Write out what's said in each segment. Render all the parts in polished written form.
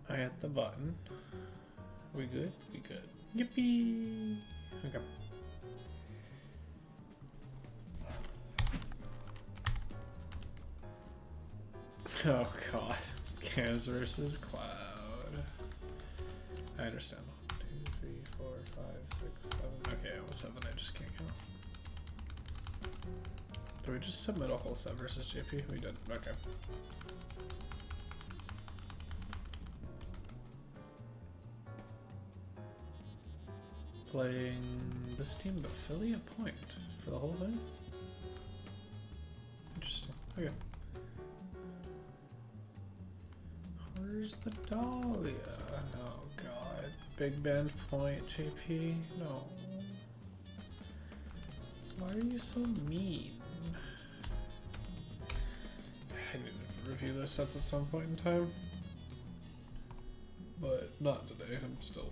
I hit the button. We good? We good. Yippee! Okay. Oh god. Cams versus Cloud. I understand. 1, 2, 3, 4, 5, 6, 7. Okay, I was 7. I just can't count. Did we just submit a whole set versus JP? We did. Okay. Playing this team, but Philly a point for the whole thing? Interesting. Okay. Where's the Dahlia? Oh god. Big Ben point, JP? No. Why are you so mean? I need to review those sets at some point in time. But not today. I'm still...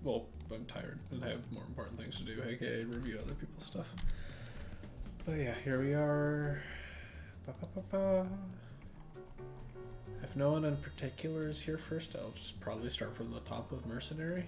Well, I'm tired and I have more important things to do, aka review other people's stuff. But yeah, here we are. Ba, ba, ba, ba. If no one in particular is here first, I'll just probably start from the top with Mercenary.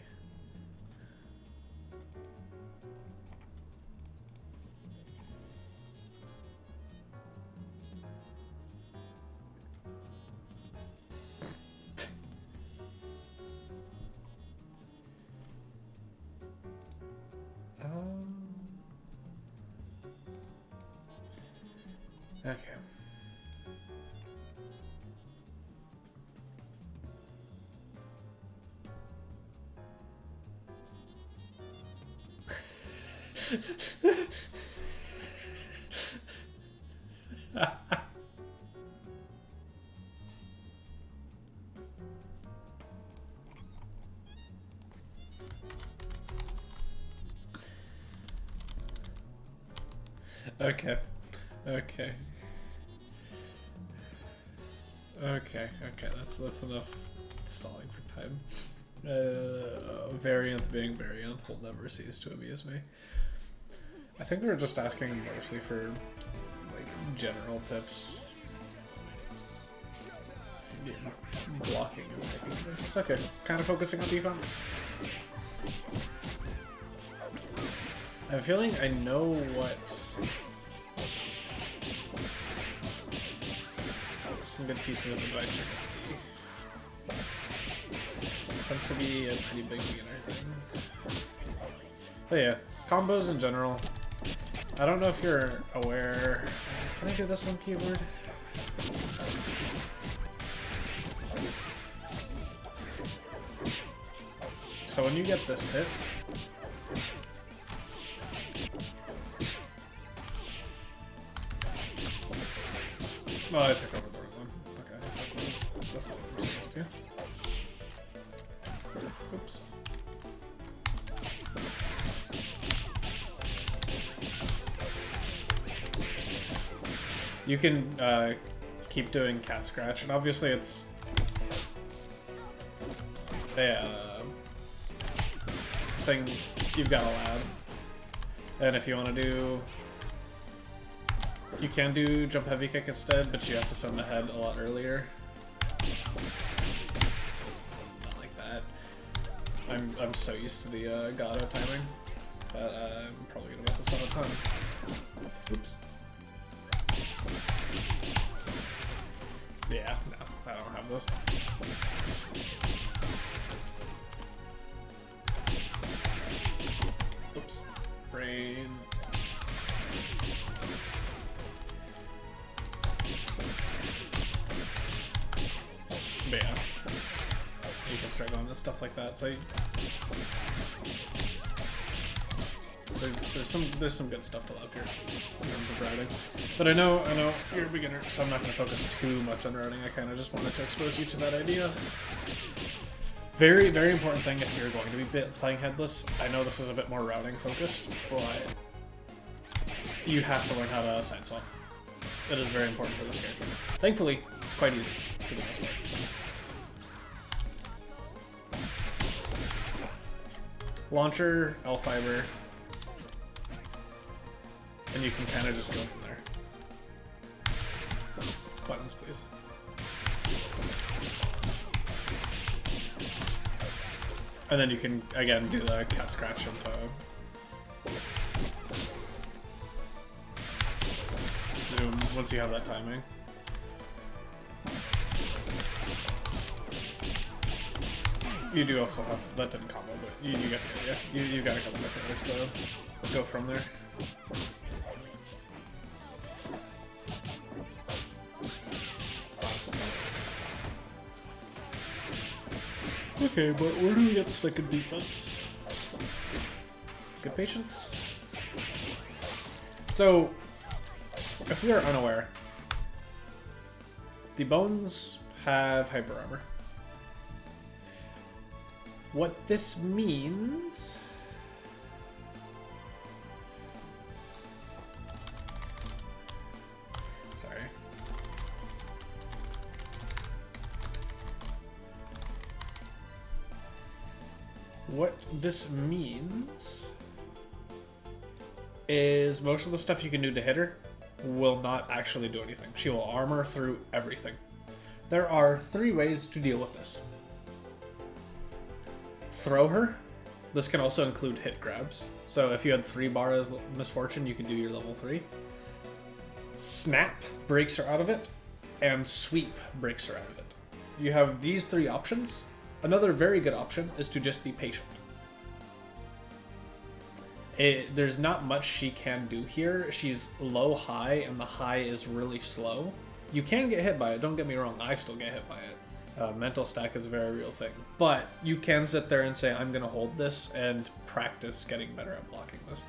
Okay. Okay. Okay. Okay, that's enough stalling for time. Variant being variant will never cease to amuse me. I think we're just asking mostly for like general tips. Yeah, blocking and making this. Okay, kind of focusing on defense. I have a feeling I know what some good pieces of advice are going to be. It tends to be a pretty big beginner thing. But yeah, combos in general. I don't know if you're aware. Can I do this on keyboard? So when you get this hit, oh, I took over the wrong one. Okay, that's not what I'm supposed to do. Oops. You can keep doing cat scratch, and obviously it's a thing you've got allowed. And if you want to do, you can do jump heavy kick instead, but you have to send the head a lot earlier. Not like that. I'm so used to the Gato timing that I'm probably gonna mess this up a ton. Oops. Yeah, no, I don't have this. Oops. Brain. But yeah, you can start going to stuff like that. So there's some good stuff to love here in terms of routing. But I know you're a beginner, so I'm not going to focus too much on routing. I kind of just wanted to expose you to that idea. Very, very important thing if you're going to be playing headless. I know this is a bit more routing focused, but you have to learn how to side swap. It is very important for this character. Thankfully, it's quite easy for the most part. Launcher, L-Fiber, and you can kind of just go from there. Buttons, please. And then you can, again, do the cat scratch into zoom once you have that timing. You do also have, that didn't combo, but you get the idea. You got a couple different ways to go from there. Okay, but where do we get stuck in defense? Good patience. So, if we are unaware, the bones have hyper armor. What this means... Sorry. What this means is most of the stuff you can do to hit her will not actually do anything. She will armor through everything. There are 3 ways to deal with this. Throw her. This can also include hit grabs. So if you had 3 bar as misfortune, you can do your level 3. Snap breaks her out of it, and sweep breaks her out of it. You have these 3 options. Another very good option is to just be patient. There's not much she can do here. She's low high, and the high is really slow. You can get hit by it, don't get me wrong, I still get hit by it. Mental stack is a very real thing. But you can sit there and say, I'm going to hold this and practice getting better at blocking this.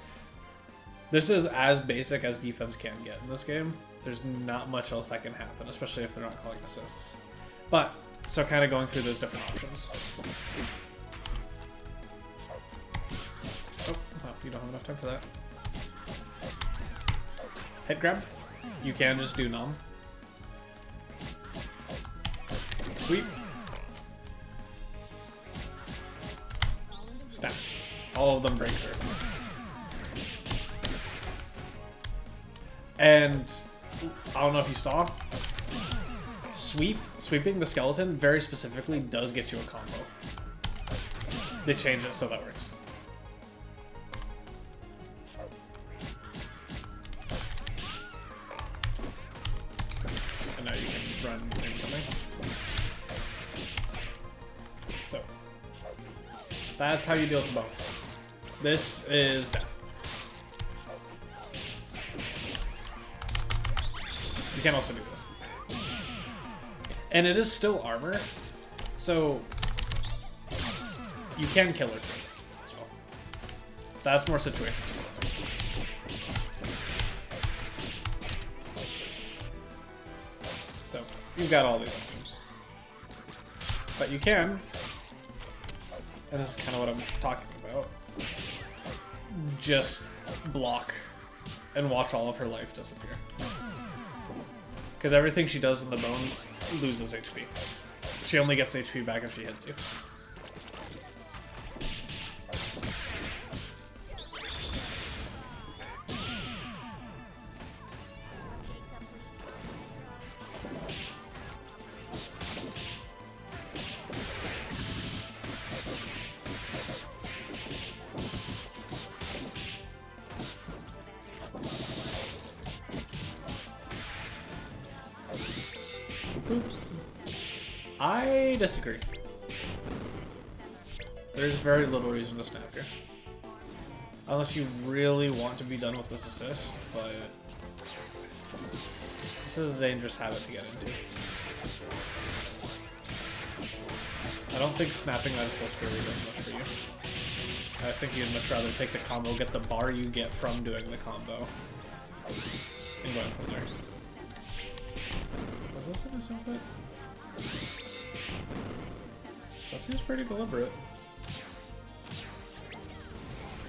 This is as basic as defense can get in this game. There's not much else that can happen, especially if they're not calling assists. But, so kind of going through those different options. Oh, you don't have enough time for that. Hit grab. You can just do numb. Sweep. Snap. All of them break through. And I don't know if you saw, sweeping the skeleton very specifically does get you a combo. They changed it so that works. And now you can run incoming. So, that's how you deal with the bones. This is death. You can also do this. And it is still armor, so you can kill her as well. That's more situation specific. So, you've got all these options. But you can, and this is kind of what I'm talking about, just block and watch all of her life disappear. Because everything she does in the bones loses HP. She only gets HP back if she hits you. I disagree. There's very little reason to snap here. Unless you really want to be done with this assist, but this is a dangerous habit to get into. I don't think snapping that assist really does much for you. I think you'd much rather take the combo, get the bar you get from doing the combo, and going from there. Was this an assault bit? That seems pretty deliberate.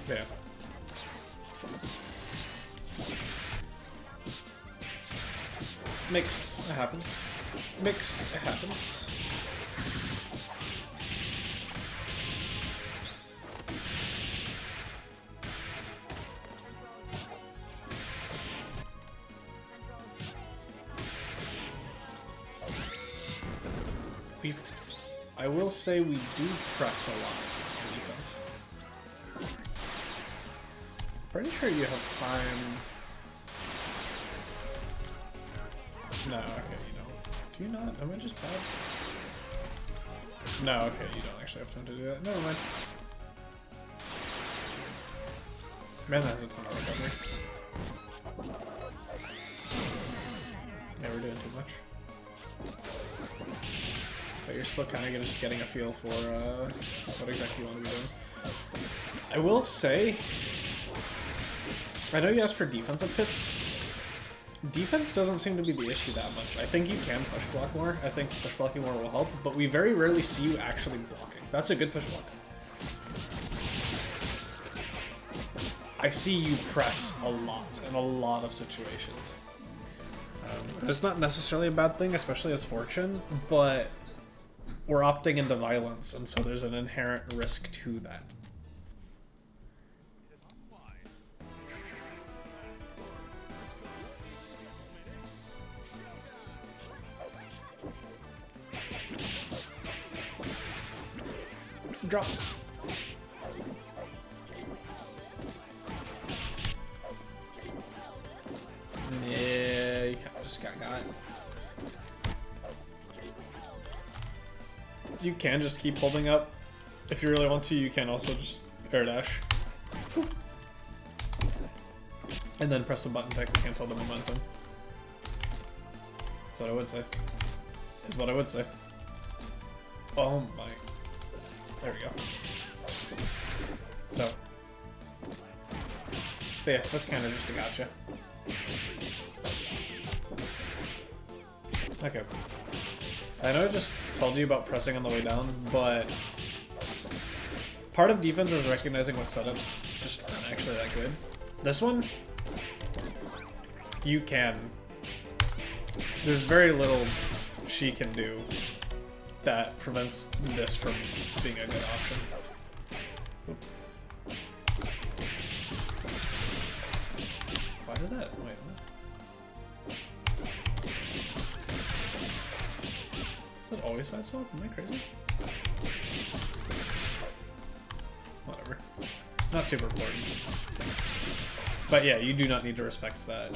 Yeah. Mix, it happens. Mix, it happens. I will say we do press a lot. Pretty sure you have time. No, okay, you don't. Do you not? Am I just bad? No, okay, you don't actually have time to do that. Never mind. Man has a ton of recovery. Yeah, we're doing too much. But you're still kind of just getting a feel for what exactly you want to be doing. I will say, I know you asked for defensive tips. Defense doesn't seem to be the issue that much. I think you can push block more. I think push blocking more will help, but we very rarely see you actually blocking. That's a good push block. I see you press a lot in a lot of situations. It's not necessarily a bad thing, especially as Fortune, but we're opting into violence, and so there's an inherent risk to that. Drops. Yeah, you kind of just got. You can just keep holding up. If you really want to, you can also just air dash. And then press the button to cancel the momentum. That's what I would say. Is what I would say. Oh my. There we go. So. But yeah, that's kind of just a gotcha. Okay. I know I just told you about pressing on the way down, but part of defense is recognizing what setups just aren't actually that good. This one, you can. There's very little she can do that prevents this from being a good option. Oops. Why did that? Wait, what? Does it always side swap? Am I crazy? Whatever. Not super important. But yeah, you do not need to respect that.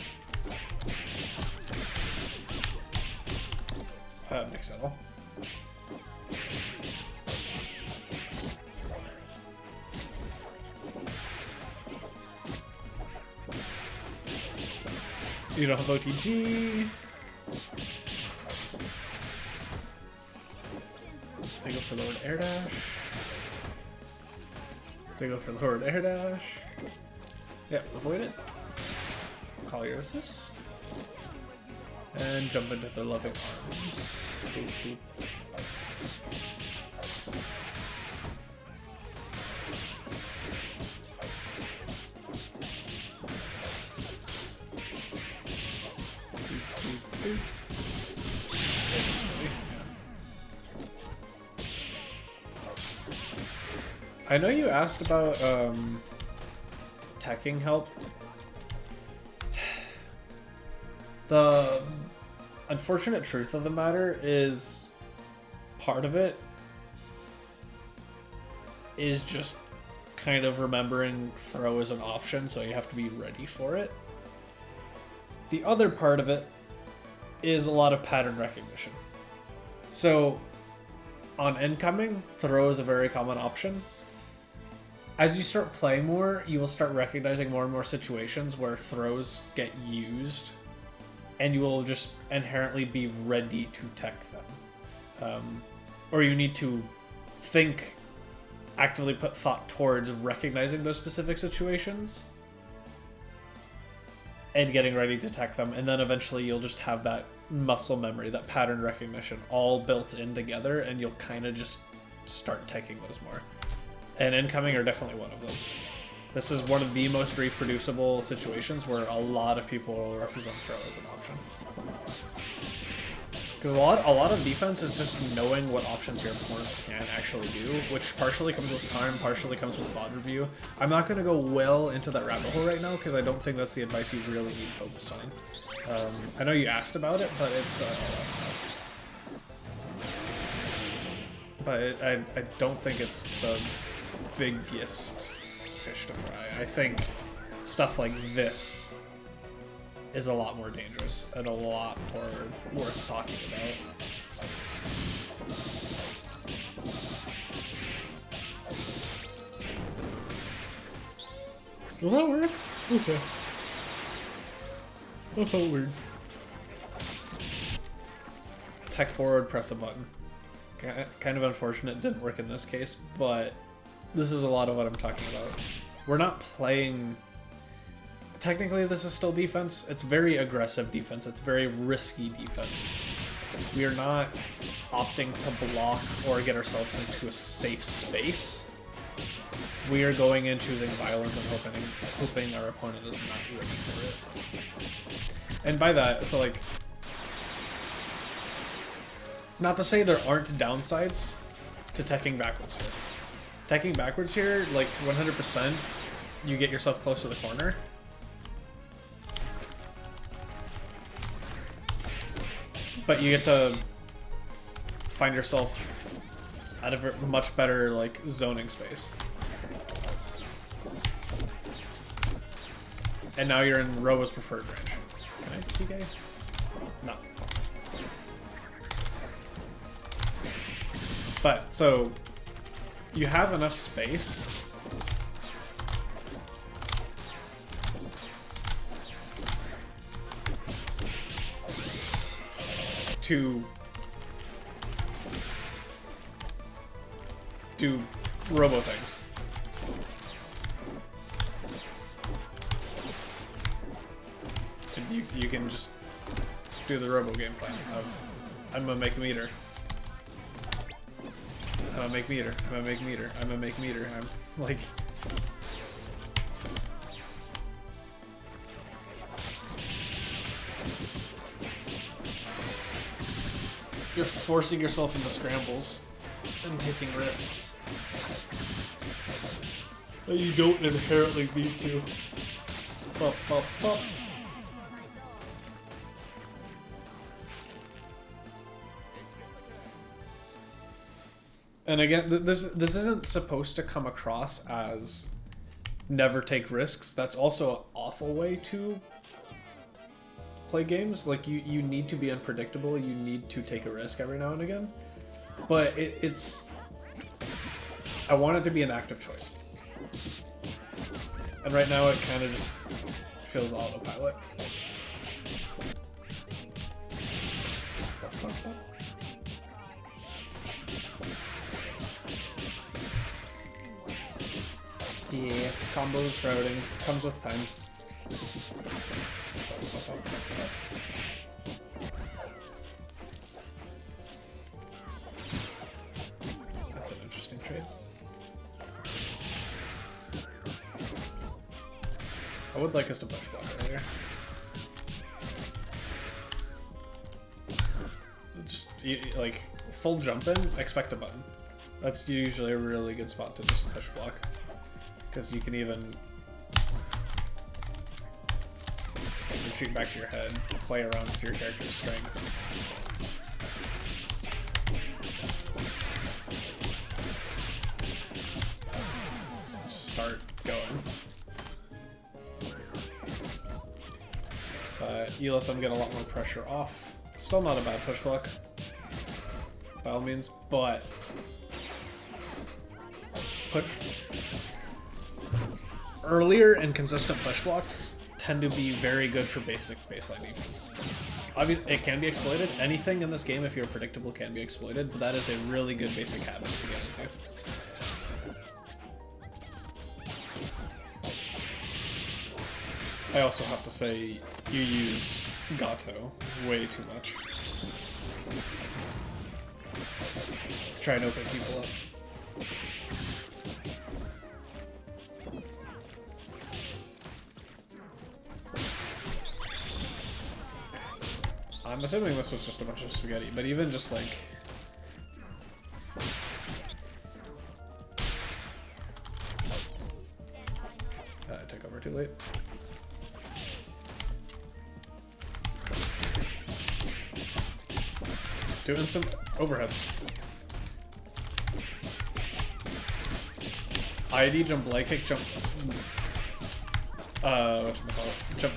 Mix settle. You don't have OTG. They go for lowered air dash. They go for lowered air dash. Yep, avoid it. Call your assist. And jump into the loving arms. Boop, boop. I know you asked about teching help. The unfortunate truth of the matter is part of it is just kind of remembering throw as an option, so you have to be ready for it. The other part of it is a lot of pattern recognition. So on incoming, throw is a very common option. As you start playing more, you will start recognizing more and more situations where throws get used, and you will just inherently be ready to tech them. Or you need to actively put thought towards recognizing those specific situations and getting ready to tech them, and then eventually you'll just have that muscle memory, that pattern recognition all built in together, and you'll kind of just start teching those more. And incoming are definitely one of them. This is one of the most reproducible situations where a lot of people will represent throw as an option. Because a lot of defense is just knowing what options your opponent can actually do, which partially comes with time, partially comes with VoD review. I'm not going to go well into that rabbit hole right now, because I don't think that's the advice you really need focused on. I know you asked about it, but it's all that stuff. But I don't think it's the biggest fish to fry. I think stuff like this is a lot more dangerous and a lot more worth talking about. Will that work? Okay. That felt weird. Tech forward, press a button. Kind of unfortunate it didn't work in this case, but this is a lot of what I'm talking about. We're not playing... Technically, this is still defense. It's very aggressive defense. It's very risky defense. We are not opting to block or get ourselves into a safe space. We are going in choosing violence and hoping our opponent is not ready for it. And by that, so like... Not to say there aren't downsides to teching backwards here. Teching backwards here, like 100%, you get yourself close to the corner. But you get to find yourself out of a much better like zoning space. And now you're in Robo's preferred range. Can I TK? No. But, so, you have enough space to do Robo things. And you can just do the Robo game plan of, I'm gonna make a meter. I'm gonna make meter, I'm gonna make meter, I'm gonna make meter. I'm like... You're forcing yourself into scrambles and taking risks that you don't inherently need to. Bop, bop, bop. And again, this isn't supposed to come across as never take risks. That's also an awful way to play games. Like, you need to be unpredictable. You need to take a risk every now and again. But it's... I want it to be an active choice. And right now it kind of just feels autopilot. Yeah, combos, routing, comes with time. That's an interesting trade. I would like us to push block earlier. Just, like, full jump in, expect a button. That's usually a really good spot to just push block. Because you can even retreat back to your head, play around with your character's strengths. Just start going. But you let them get a lot more pressure off. Still not a bad push block, by all means, but push. Earlier and consistent push blocks tend to be very good for basic baseline defense. Obviously, it can be exploited. Anything in this game, if you're predictable, can be exploited, but that is a really good basic habit to get into. I also have to say, you use Gato way too much to try and open people up. I'm assuming this was just a bunch of spaghetti, but even just like... I took over too late. Doing some overheads. ID jump, leg kick jump. whatchamacallit, jump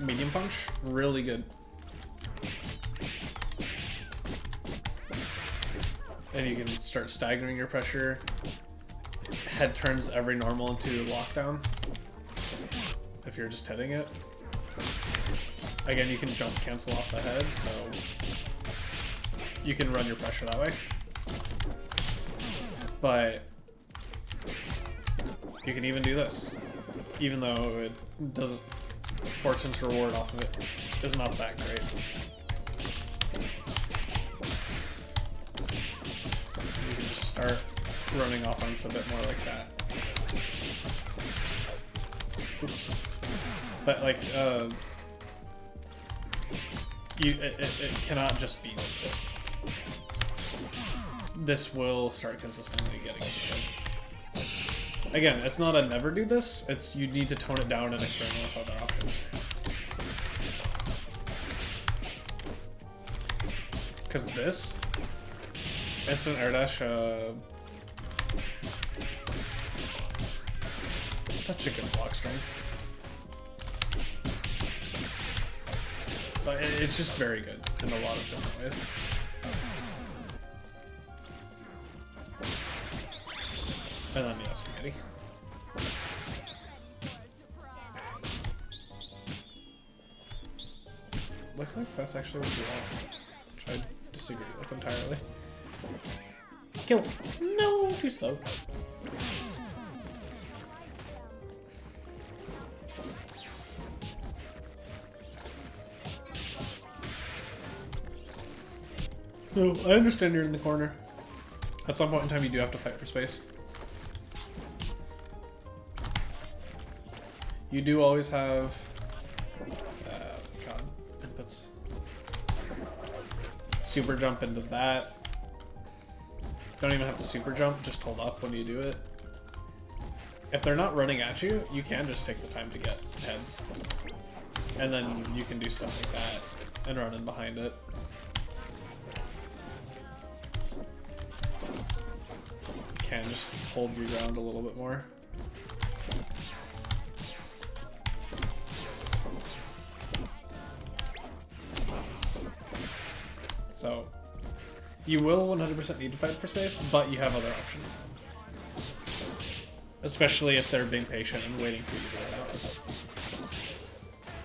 medium punch, really good. And you can start staggering your pressure. Head turns every normal into lockdown if you're just hitting it. Again, you can jump cancel off the head, so you can run your pressure that way. But you can even do this, even though it doesn't. Fortune's reward off of it is not that great. You can just start running offense a bit more like that. Oops. But like, it cannot just be like this. This will start consistently getting good. Again, it's not a never do this, it's you need to tone it down and experiment with other options. Because this instant air dash, it's such a good block strength. But it's just very good in a lot of different ways. And then yeah, spaghetti. Looks like that's actually what you want. Which I disagree with entirely. Kill! No, too slow. No, I understand you're in the corner. At some point in time, you do have to fight for space. You do always have, God, inputs. Super jump into that. Don't even have to super jump, just hold up when you do it. If they're not running at you, you can just take the time to get heads. And then you can do stuff like that and run in behind it. You can just hold your ground a little bit more. So, you will 100% need to fight for space, but you have other options. Especially if they're being patient and waiting for you to get out.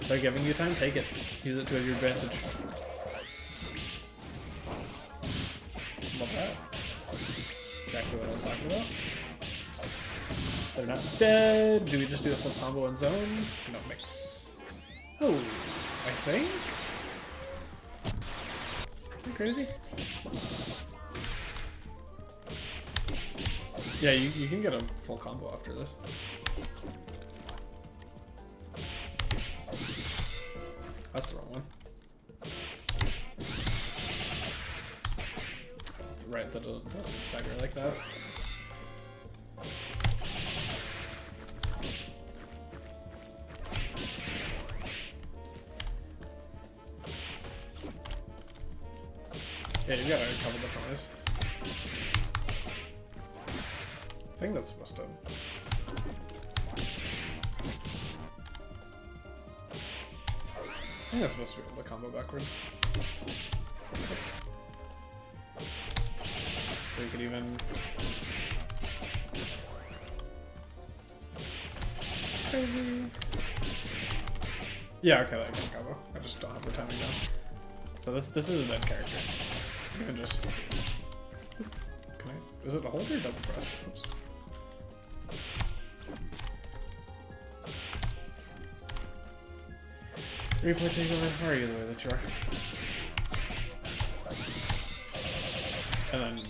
If they're giving you time, take it. Use it to your advantage. Love that. Exactly what I was talking about. They're not dead. Do we just do a full combo in zone? No mix. Oh, I think? Crazy? Yeah, you can get a full combo after this. That's the wrong one. Right, that doesn't stagger like that. Yeah, you got it a couple different ways. I think that's supposed to. I think that's supposed to be able to combo backwards. Oops. So you could even. Crazy. Yeah, okay, that can combo. I just don't have the timing down. So this is a dead character. You can just. Can I? Is it a hold or double press? Oops. Replay takeover. Where are you the way that you are? And then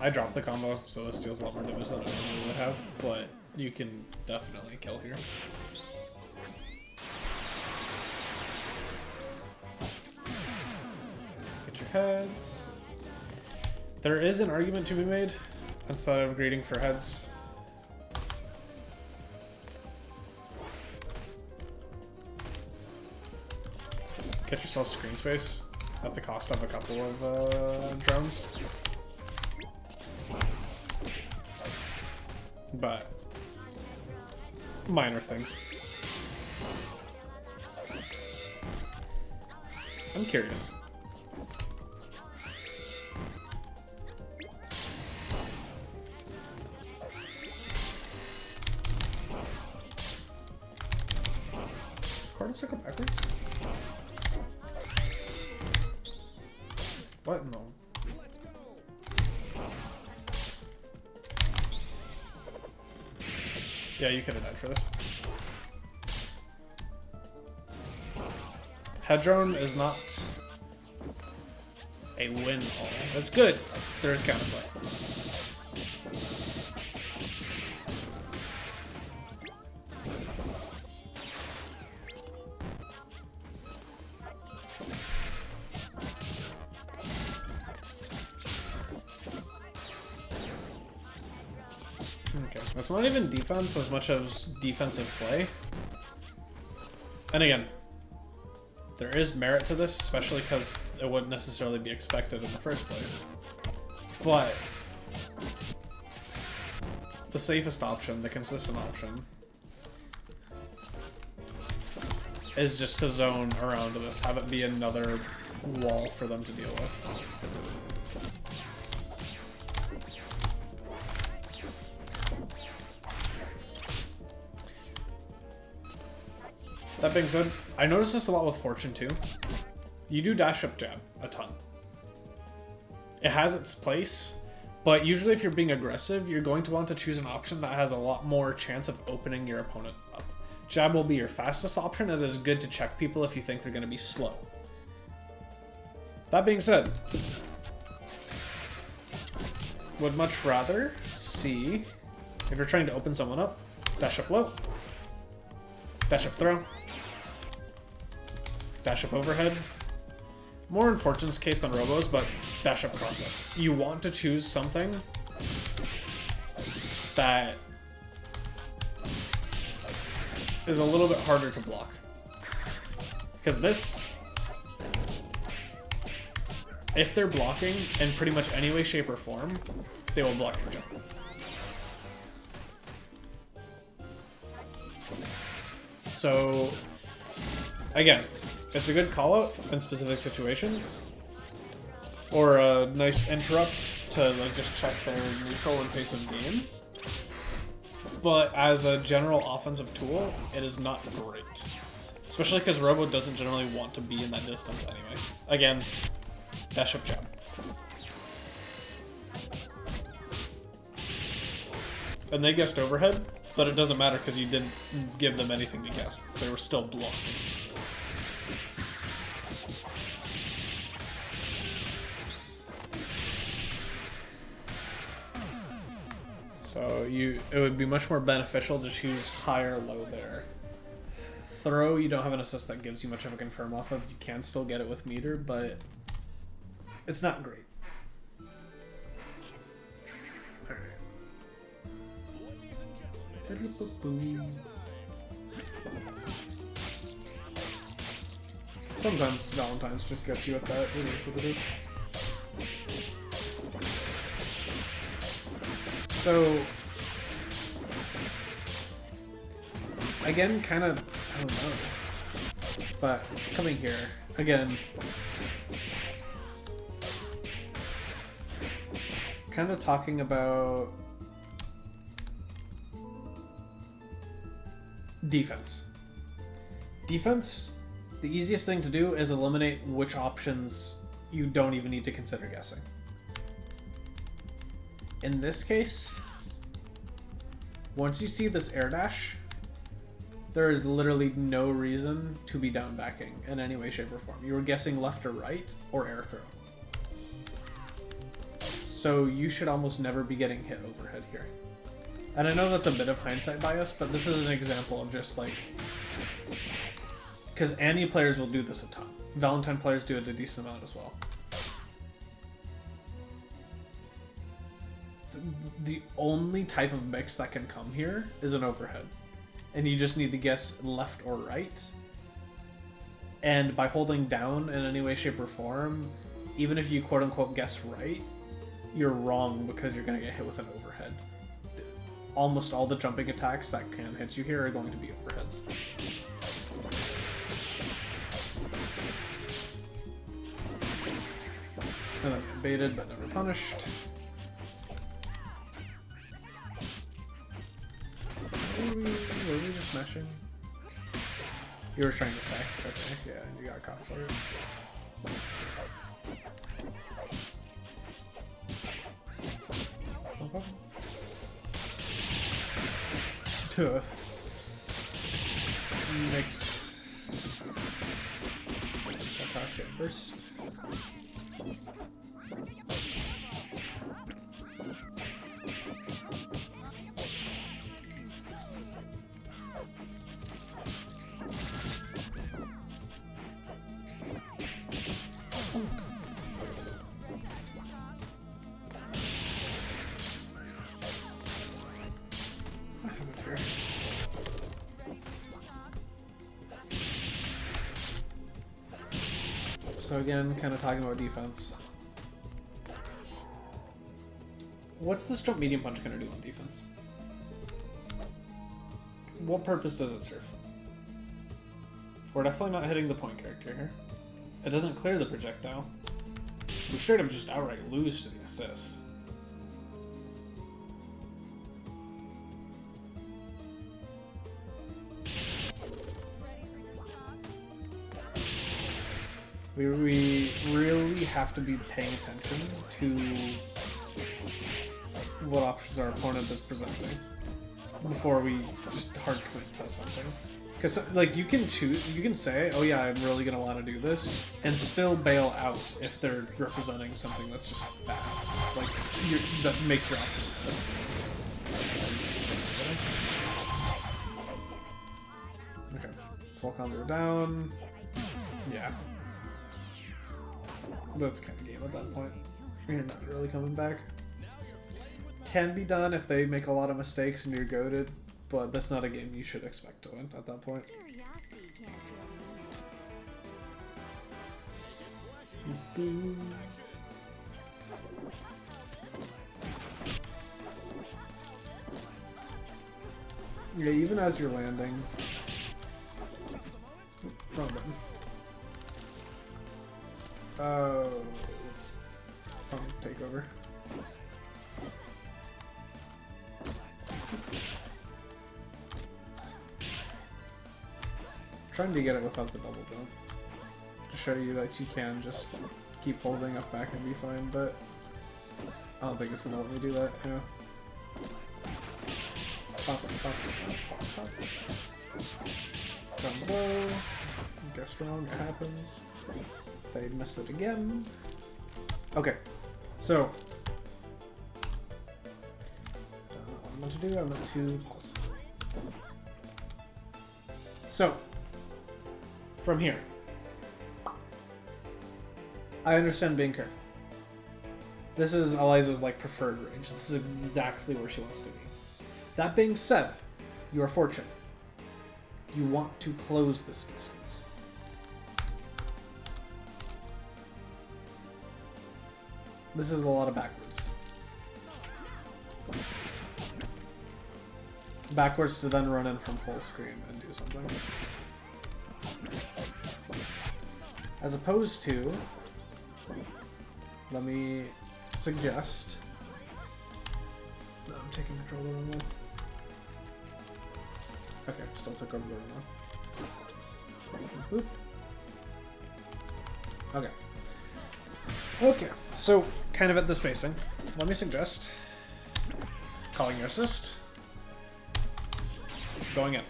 I dropped the combo, so this deals a lot more damage than I normally would have, but you can definitely kill here. Heads. There is an argument to be made instead of greeting for heads. Get yourself screen space at the cost of a couple of drones. But minor things. I'm curious. Quarter circle backwards? What? No. Yeah, you could have died for this. Hedron is not a win-all. It's good. There is counterplay. Okay, that's not even defense as much as defensive play. And again, there is merit to this, especially because it wouldn't necessarily be expected in the first place. But the safest option, the consistent option, is just to zone around this, have it be another wall for them to deal with. That being said, I notice this a lot with Fortune too. You do dash up jab a ton. It has its place, but usually if you're being aggressive, you're going to want to choose an option that has a lot more chance of opening your opponent up. Jab will be your fastest option, and it is good to check people if you think they're going to be slow. That being said, would much rather see, if you're trying to open someone up, dash up low, dash up throw, dash up overhead. More in Fortune's case than Robo's, but dash up cross up. You want to choose something that is a little bit harder to block. Because this, if they're blocking in pretty much any way, shape, or form, they will block your jump. So, again, it's a good call out in specific situations, or a nice interrupt to like just check their neutral and pace of game. But as a general offensive tool, it is not great, especially because Robo doesn't generally want to be in that distance anyway. Again, dash up jab, and they guessed overhead, but it doesn't matter because you didn't give them anything to guess. They were still blocking. So it would be much more beneficial to choose high or low there. Throw, you don't have an assist that gives you much of a confirm off of. You can still get it with meter, but it's not great. Alright. Sometimes Valentine's just gets you at that. It is what it is. So, again, kind of, I don't know, but coming here, again, kind of talking about defense. Defense, the easiest thing to do is eliminate which options you don't even need to consider guessing. In this case, once you see this air dash, there is literally no reason to be down backing in any way, shape, or form. You were guessing left or right or air throw. So you should almost never be getting hit overhead here. And I know that's a bit of hindsight bias, but this is an example of just like, because Annie players will do this a ton. Valentine players do it a decent amount as well. The only type of mix that can come here is an overhead. And you just need to guess left or right. And by holding down in any way, shape, or form, even if you quote-unquote guess right, you're wrong because you're going to get hit with an overhead. Almost all the jumping attacks that can hit you here are going to be overheads. And then baited but never punished. Were we just meshing? You were trying to attack. Okay, yeah, and you got caught for it. Mix across it first. So again, kind of talking about defense. What's this jump medium punch going to do on defense? What purpose does it serve? We're definitely not hitting the point character here. It doesn't clear the projectile. We straight up just outright lose to the assist. We really have to be paying attention to what options our opponent is presenting before we just hard commit to something. Because like you can choose, you can say, oh yeah, I'm really gonna want to do this, and still bail out if they're representing something that's just bad. Like that makes your option bad. Okay, full combo down. Yeah. That's kind of game at that point. You're not really coming back. Can be done if they make a lot of mistakes and you're goated, but that's not a game you should expect to win at that point. Yeah, even as you're landing. Wrong button. Oh, oops. Take over. Trying to get it without the double jump. To show you that you can just keep holding up back and be fine, but I don't think it's gonna let me do that, yeah. Pop, pop, pop, pop, pop. Down below. Guess wrong, it happens. They missed it again. Okay, so what I'm going to do, I'm going to pause. So, from here, I understand being careful. This is Eliza's like preferred range. This is exactly where she wants to be. That being said, you are fortunate. You want to close this distance. This is a lot of backwards. Backwards to then run in from full screen and do something. As opposed to, let me suggest, no, I'm taking control of the wrong one. Okay, still took over the wrong one. Boop. Okay. Okay, so kind of at the spacing, let me suggest calling your assist, going in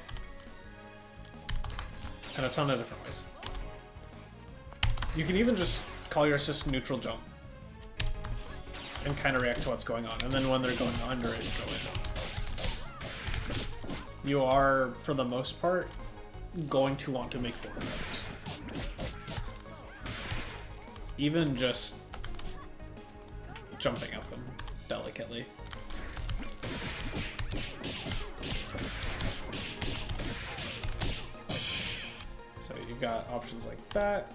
a ton of different ways. You can even just call your assist neutral jump and kind of react to what's going on, and then when they're going under it, go in. You are, for the most part, going to want to make forward moves. Even just jumping at them delicately. So you've got options like that.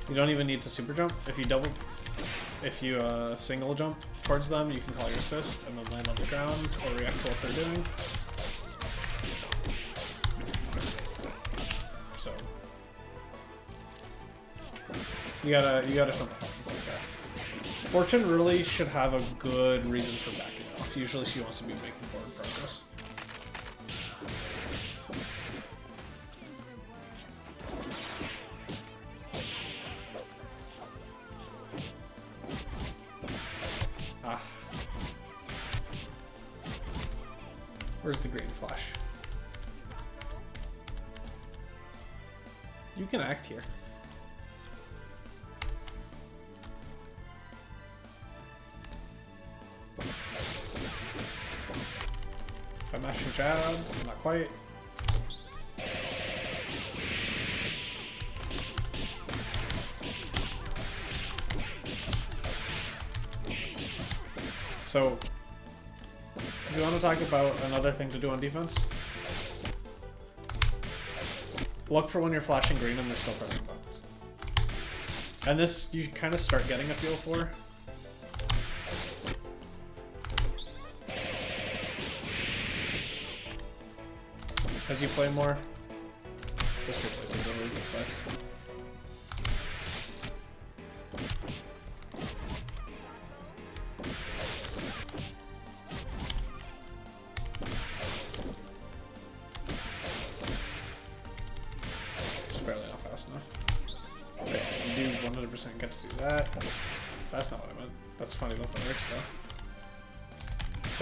You don't even need to super jump. If you single jump towards them, you can call your assist and then land on the ground or react to what they're doing. So you gotta jump. Fortune really should have a good reason for backing off. Usually she wants to be making forward progress. Ah. Where's the green flash? You can act here. If I'm mashing jab, not quite. So, if you want to talk about another thing to do on defense, look for when you're flashing green and they're still pressing buttons. And this you kind of start getting a feel for. As you play more, this replaces really sucks. Just barely not fast enough. Okay, you do 100% get to do that. That's not what I meant. That's funny enough that works though.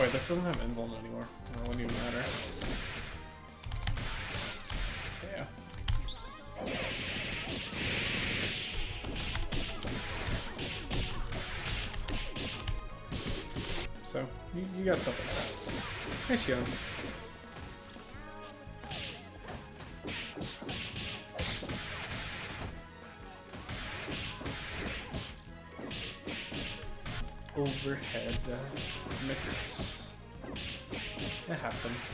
Wait, this doesn't have invuln anymore. It wouldn't even matter. Yeah. So, you got stuff like that. Nice young. Overhead mix. It happens.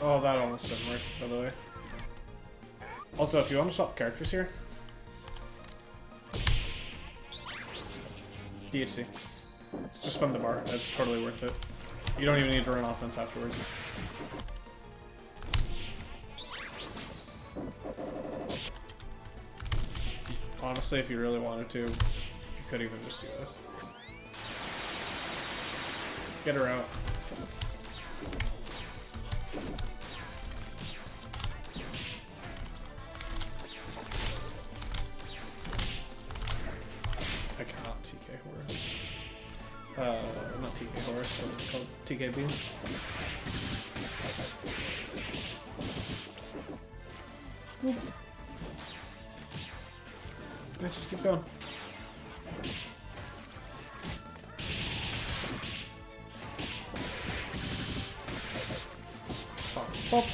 Oh, that almost didn't work, by the way. Also, if you want to swap characters here, DHC. Just spend the bar. It's totally worth it. You don't even need to run offense afterwards. Honestly, if you really wanted to, you could even just do this. Get her out. I cannot TK Horus. Not TK Horus, what is it called? TK Beam. Let's just keep going. Pop, pop.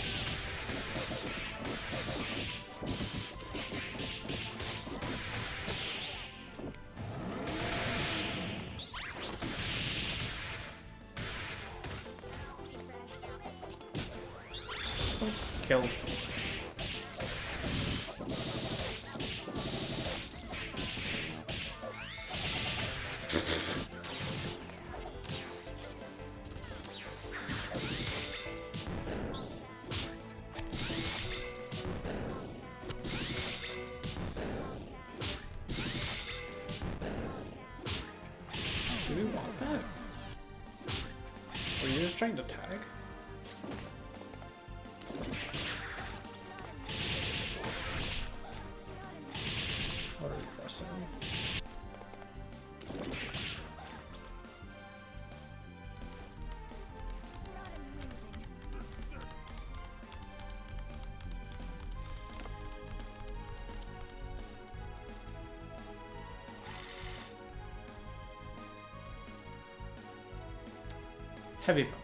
Kill. Do we want that? Were you just trying to tag? What are we pressing? Heavy punch.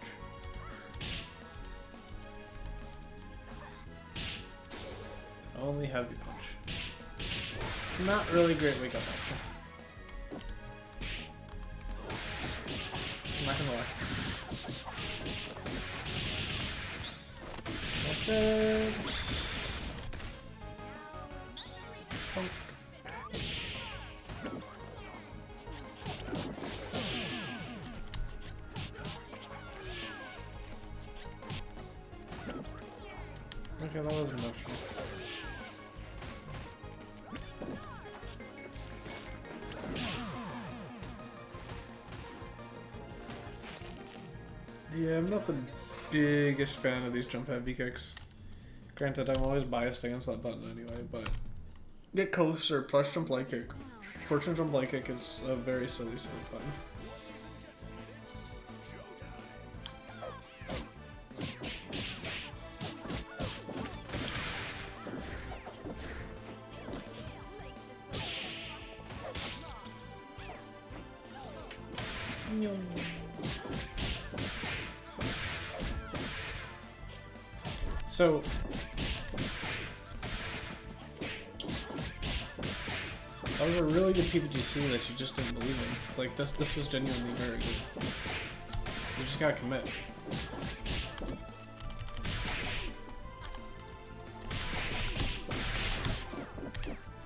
Only heavy punch. Not really great wake up option. I'm not gonna lie. stupid. Punk. Okay, that wasn't much. Yeah, I'm not the biggest fan of these jump heavy kicks. Granted, I'm always biased against that button anyway, but get closer, plus jump light kick. Fortune jump light kick is a very silly button. So that was a really good PPGC that you just didn't believe in. Like this was genuinely very good. You just gotta commit.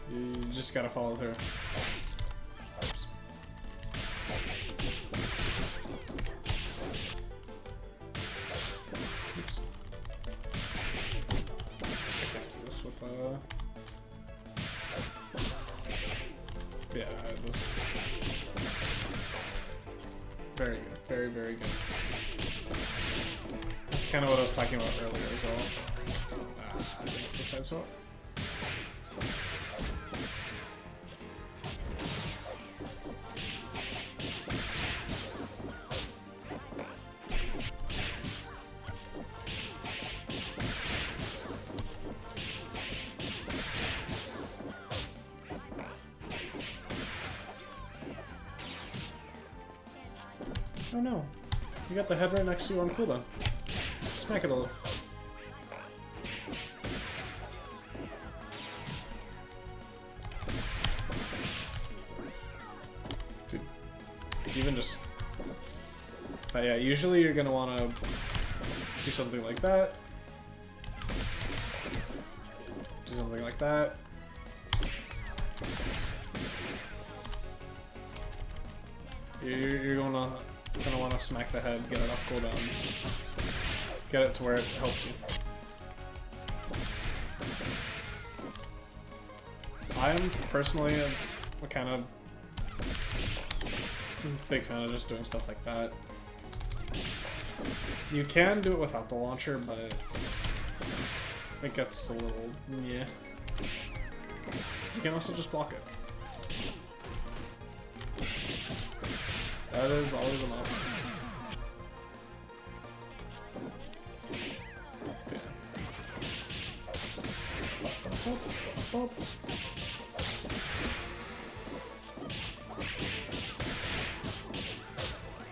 You just gotta follow through. Yeah, this very good, very good. That's kind of what I was talking about earlier as well. Besides what? Oh no, you got the head right next to you on cooldown. Smack it a little. Dude, even just... But yeah, usually you're gonna want to do something like that. Do something like that. You're gonna want to smack the head, get it off cooldown, get it to where it helps you. I'm personally a kind of big fan of just doing stuff like that. You can do it without the launcher, but it gets a little, yeah. You can also just block it. That is always an option. Yeah.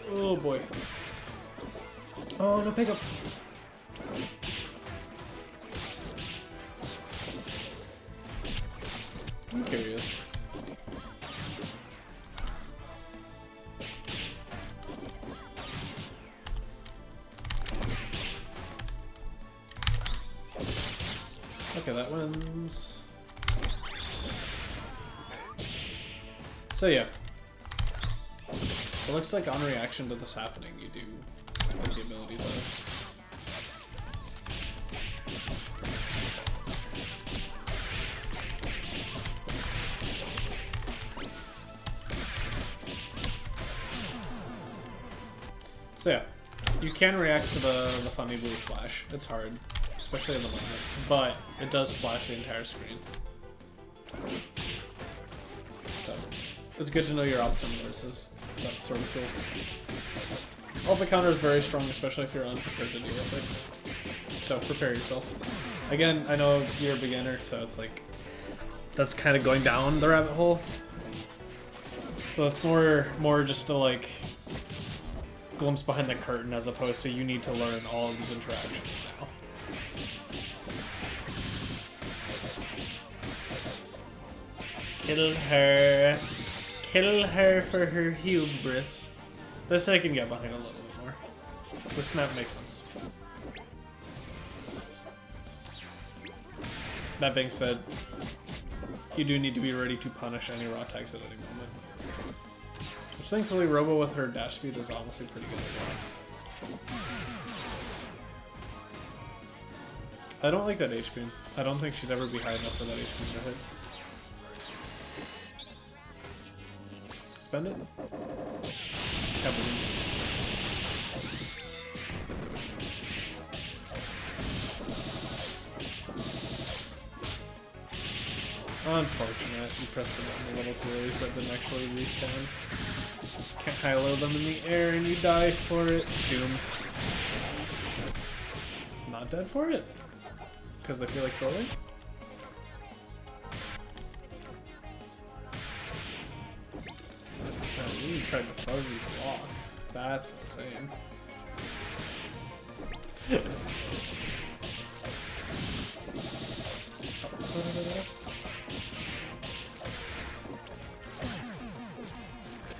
Oh boy. Oh no, pick up. I'm curious. Okay, that wins. So yeah. It looks like on reaction to this happening, you do get the ability to... So yeah, you can react to the funny blue flash. It's hard, especially in the moment, but it does flash the entire screen. So it's good to know your options versus that sort of tool. Alpha counter is very strong, especially if you're unprepared to deal with it. So prepare yourself. Again, I know you're a beginner, so it's like that's kind of going down the rabbit hole. So it's more just to like glimpse behind the curtain as opposed to you need to learn all of these interactions now. Kill her. Kill her for her hubris. This I can get behind a little bit more. The snap makes sense. That being said, you do need to be ready to punish any raw tags at any moment. Which thankfully Robo with her dash speed is honestly pretty good as well. I don't like that H-beam. I don't think she'd ever be high enough for that H-beam to hit. Spend it? Kaboom. Unfortunate, you pressed the button a little too early so it didn't actually restand. Can't high-low them in the air and you die for it. Doomed. Not dead for it? Because they feel like trolling? Oh, you tried to fuzzy block. That's insane.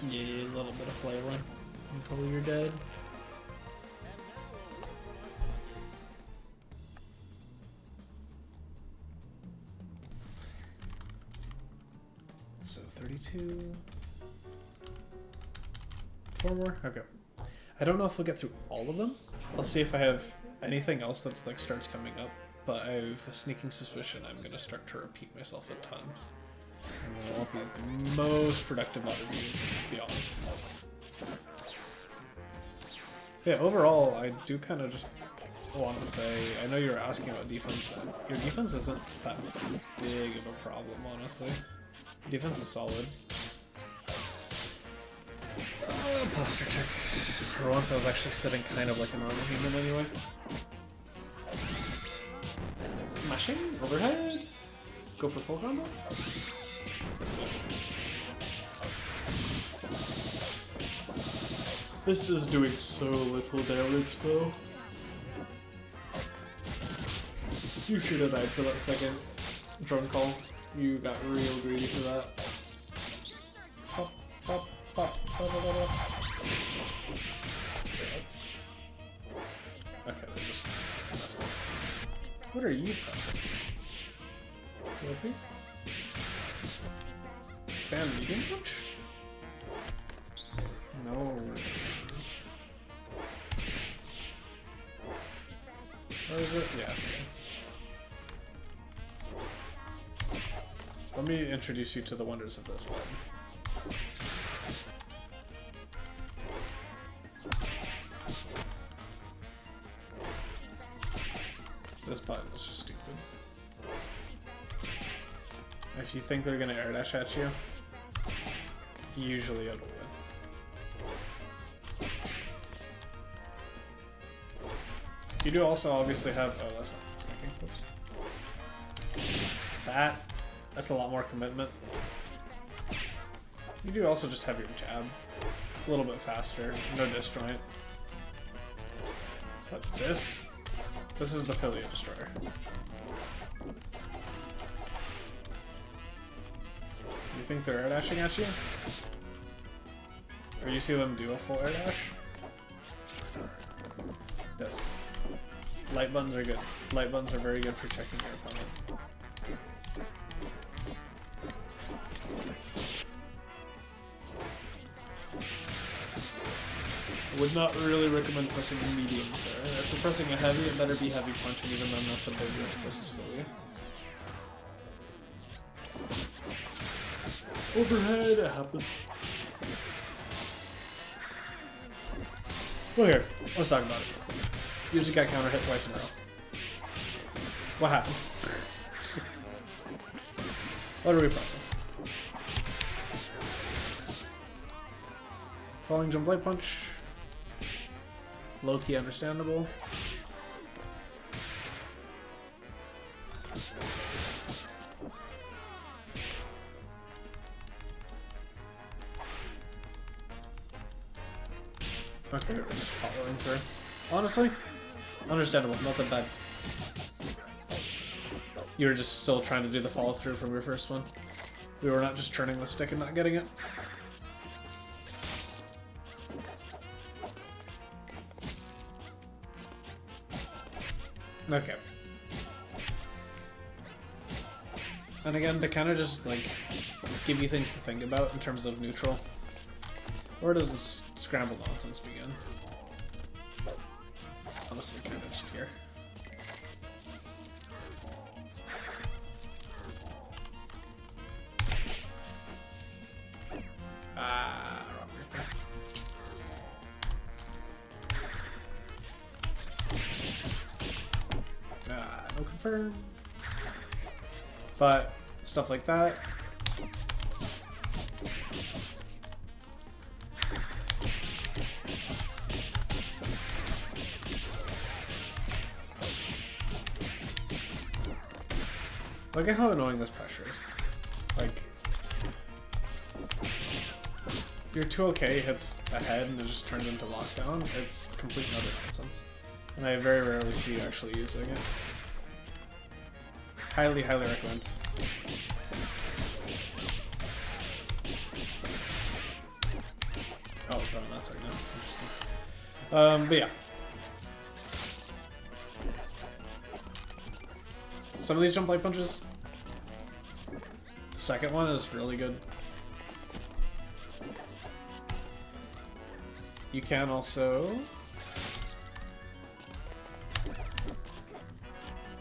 Yeah, a little bit of flailing until you're dead. So 32. 4 more? Okay. I don't know if we'll get through all of them. I'll see if I have anything else that's like starts coming up, but I have a sneaking suspicion I'm gonna start to repeat myself a ton. And it won't be the most productive out of you beyond. Yeah, overall, I do kind of just want to say, I know you were asking about defense. Your defense isn't that big of a problem, honestly. Defense is solid. Posture check. For once, I was actually sitting kind of like a normal human anyway. Mashing, overhead. Go for full combo. This is doing so little damage though. You should have died for that second drone call. You got real greedy for that. Pop, pop, pop, pop, pop, pop. Okay, they just messed up. What are you pressing? Whoopee? Stand medium punch? No. Where is it? Yeah. Let me introduce you to the wonders of this button. This button is just stupid. If you think they're gonna air dash at you, usually it'll win. You do also obviously have, oh, that's not what I was thinking. Oops. That's a lot more commitment. You do also just have your jab. A little bit faster, no disjoint. But this is the Philia Destroyer. You think they're air dashing at you? Or you see them do a full air dash? This. Light buttons are good. Light buttons are very good for checking your opponent. Would not really recommend pressing mediums there. If you're pressing a heavy, it better be heavy punch, and even then that's a big risk versus Philia. Overhead, it happens. Well, here, let's talk about it. You just got counter hit twice in a row. What happened? What are we pressing? Falling jump light punch. Low key understandable. Okay, we're just following through. Honestly, understandable, not that bad. You were just still trying to do the follow through from your first one. We were not just turning the stick and not getting it. Okay. And again, to kind of just like give you things to think about in terms of neutral. Where does this scramble nonsense begin? Honestly, kind of just here. Wrong paper. No confirm. But stuff like that. Look at how annoying this pressure is. Like, your 2OK hits ahead and it just turns into lockdown. It's complete and utter nonsense. And I very rarely see you actually using it. Highly, highly recommend. Oh, they're on that side now. Interesting. But yeah. Some of these jump light punches, the second one is really good. You can also...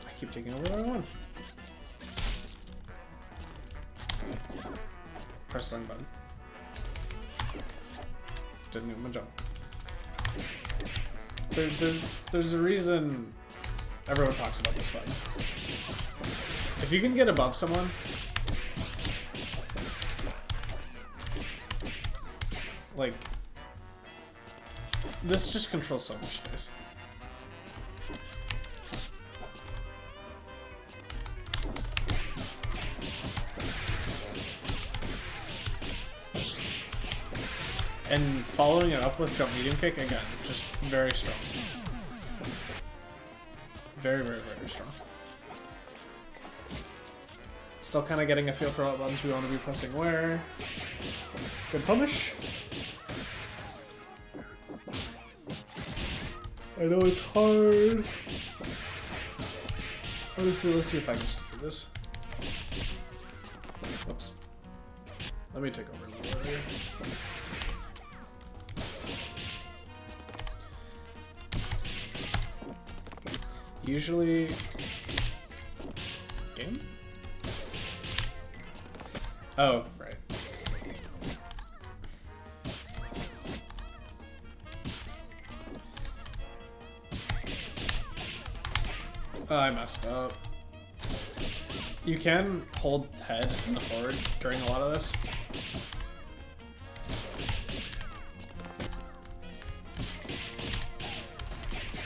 I keep taking over the other one. Press the wrong button. Didn't move my jump. There's a reason everyone talks about this button. If you can get above someone, like, this just controls so much space. And following it up with jump medium kick, again, just very strong. Very, very, very strong. Still kind of getting a feel for what buttons we want to be pressing where. Good punish. I know it's hard. Honestly, let's see if I can just do this. Whoops. Let me take over a little bit here. Usually... Game? Oh, right. Oh, I messed up. You can hold head in the forward during a lot of this.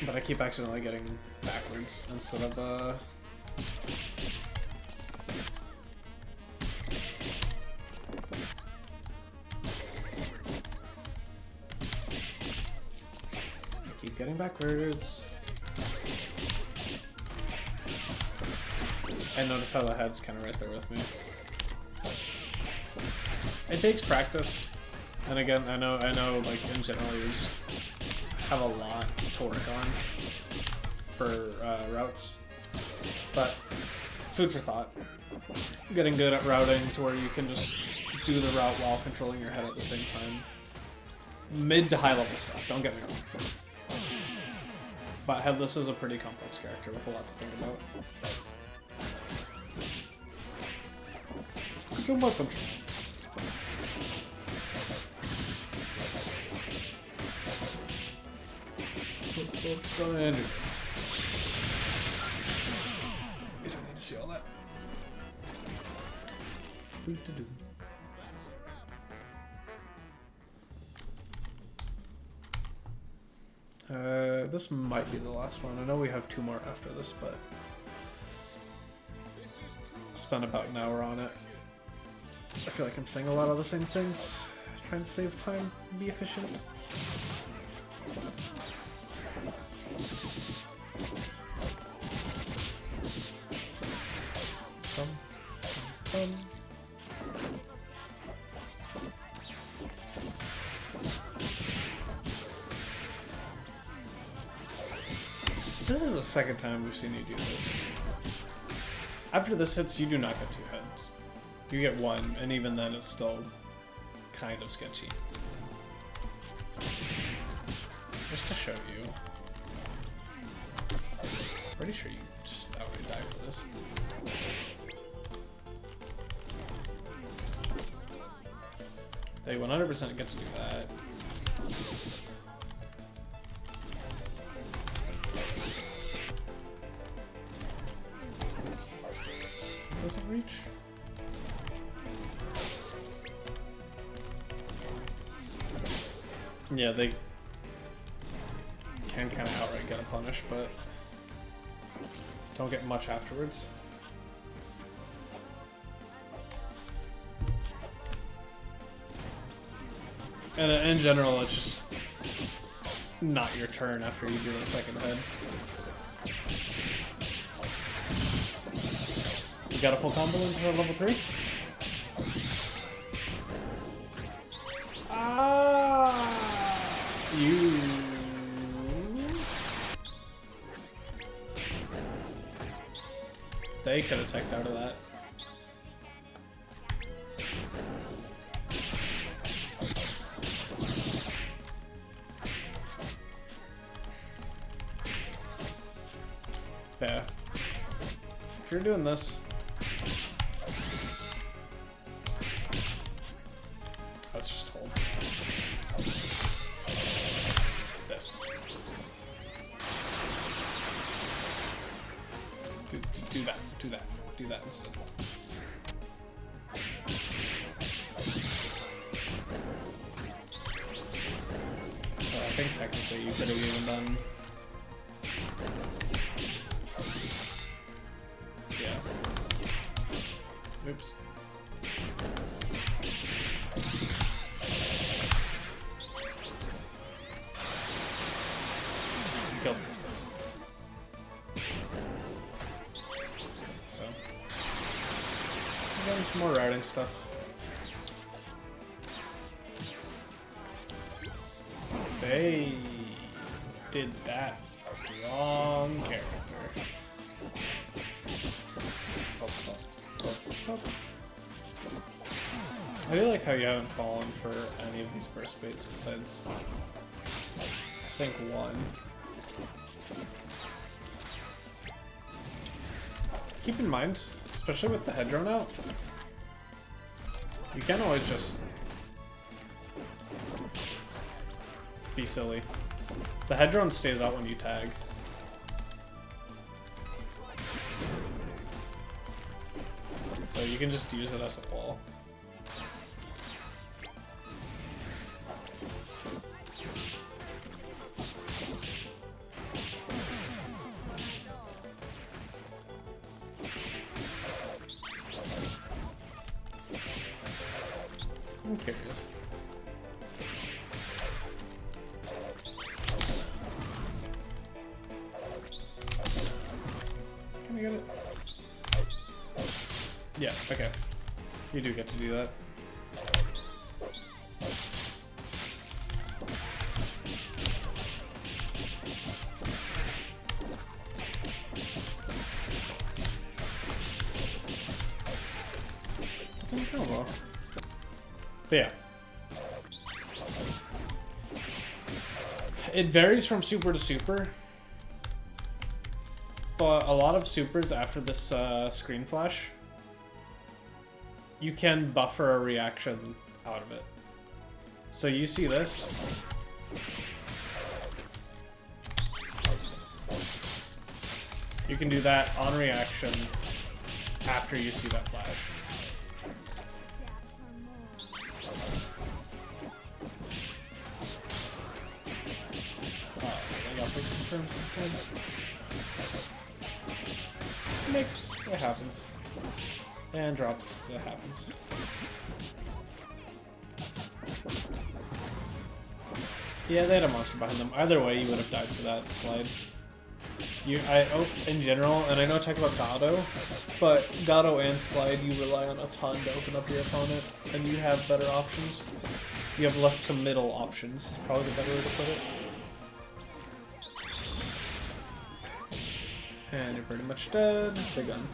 But I keep accidentally getting backwards instead of keep getting backwards. And notice how the head's kind of right there with me. It takes practice, and again, I know, like in general, you just have a lot to work on for routes, but food for thought. Getting good at routing to where you can just do the route while controlling your head at the same time. Mid to high level stuff, don't get me wrong. But Headless is a pretty complex character with a lot to think about. You're welcome. You don't need to see all that. This might be the last one. I know we have 2 more after this, but spent about an hour on it. I feel like I'm saying a lot of the same things, trying to save time and be efficient. This is the second time we've seen you do this. After this hits, you do not get 2 heads. You get 1, and even then it's still kind of sketchy. Just to show you. Pretty sure you just outright die for this. They 100% get to do that. Doesn't reach. Yeah, they can kind of outright get a punish, but don't get much afterwards. And in general, it's just not your turn after you do the second head. You got a full combo into level 3? You... They could have teched out of that. Yeah. If you're doing this... Let's just hold. This. Do that. Do that. Do that instead. I think technically you could have even done... Yeah. Oops. Killed missiles. So. Again, some more routing stuffs. They did that wrong character. I do like how you haven't fallen for any of these burst baits besides, I think, 1. Keep in mind, especially with the head drone out, you can always just be silly. The head drone stays out when you tag. So you can just use it as a wall. I'm curious. Can I get it? Yeah, okay. You do get to do that. Oh well. But yeah. It varies from super to super. But a lot of supers after this screen flash, you can buffer a reaction out of it. So you see this. You can do that on reaction after you see that flash. I got those confirms instead. Mix, it happens. And drops, that happens. Yeah, they had a monster behind them. Either way, you would have died for that slide. In general, and I know I talk about Gado, but Gado and slide, you rely on a ton to open up your opponent, and you have better options. You have less committal options, is probably the better way to put it. And you're pretty much dead. Big gun.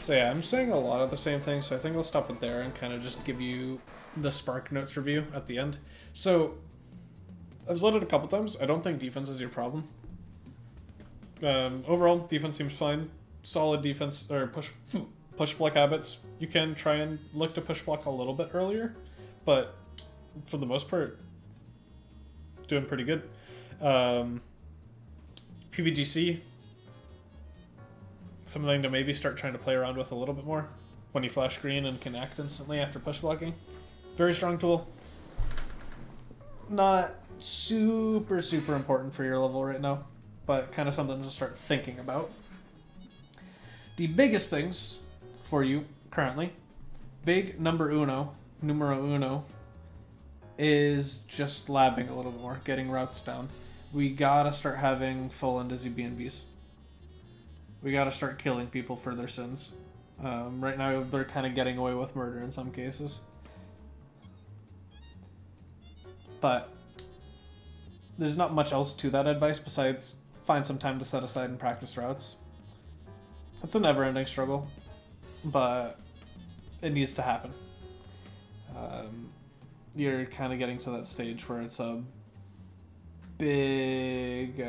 So yeah, I'm saying a lot of the same things, so I think I'll stop it there and kind of just give you the Spark Notes review at the end. So, I've said it a couple times, I don't think defense is your problem. Overall, defense seems fine. Solid defense, or push block habits. You can try and look to push block a little bit earlier, but for the most part, doing pretty good. PBGC, something to maybe start trying to play around with a little bit more when you flash green and can act instantly after push blocking. Very strong tool. Not super important for your level right now, but kind of something to start thinking about. The biggest things for you currently, numero uno, is just labbing a little bit more, getting routes down. We gotta start having full and dizzy BNBs. We gotta start killing people for their sins. Right now they're kind of getting away with murder in some cases. But there's not much else to that advice besides find some time to set aside and practice routes. It's a never-ending struggle, but it needs to happen. You're kind of getting to that stage where it's a big...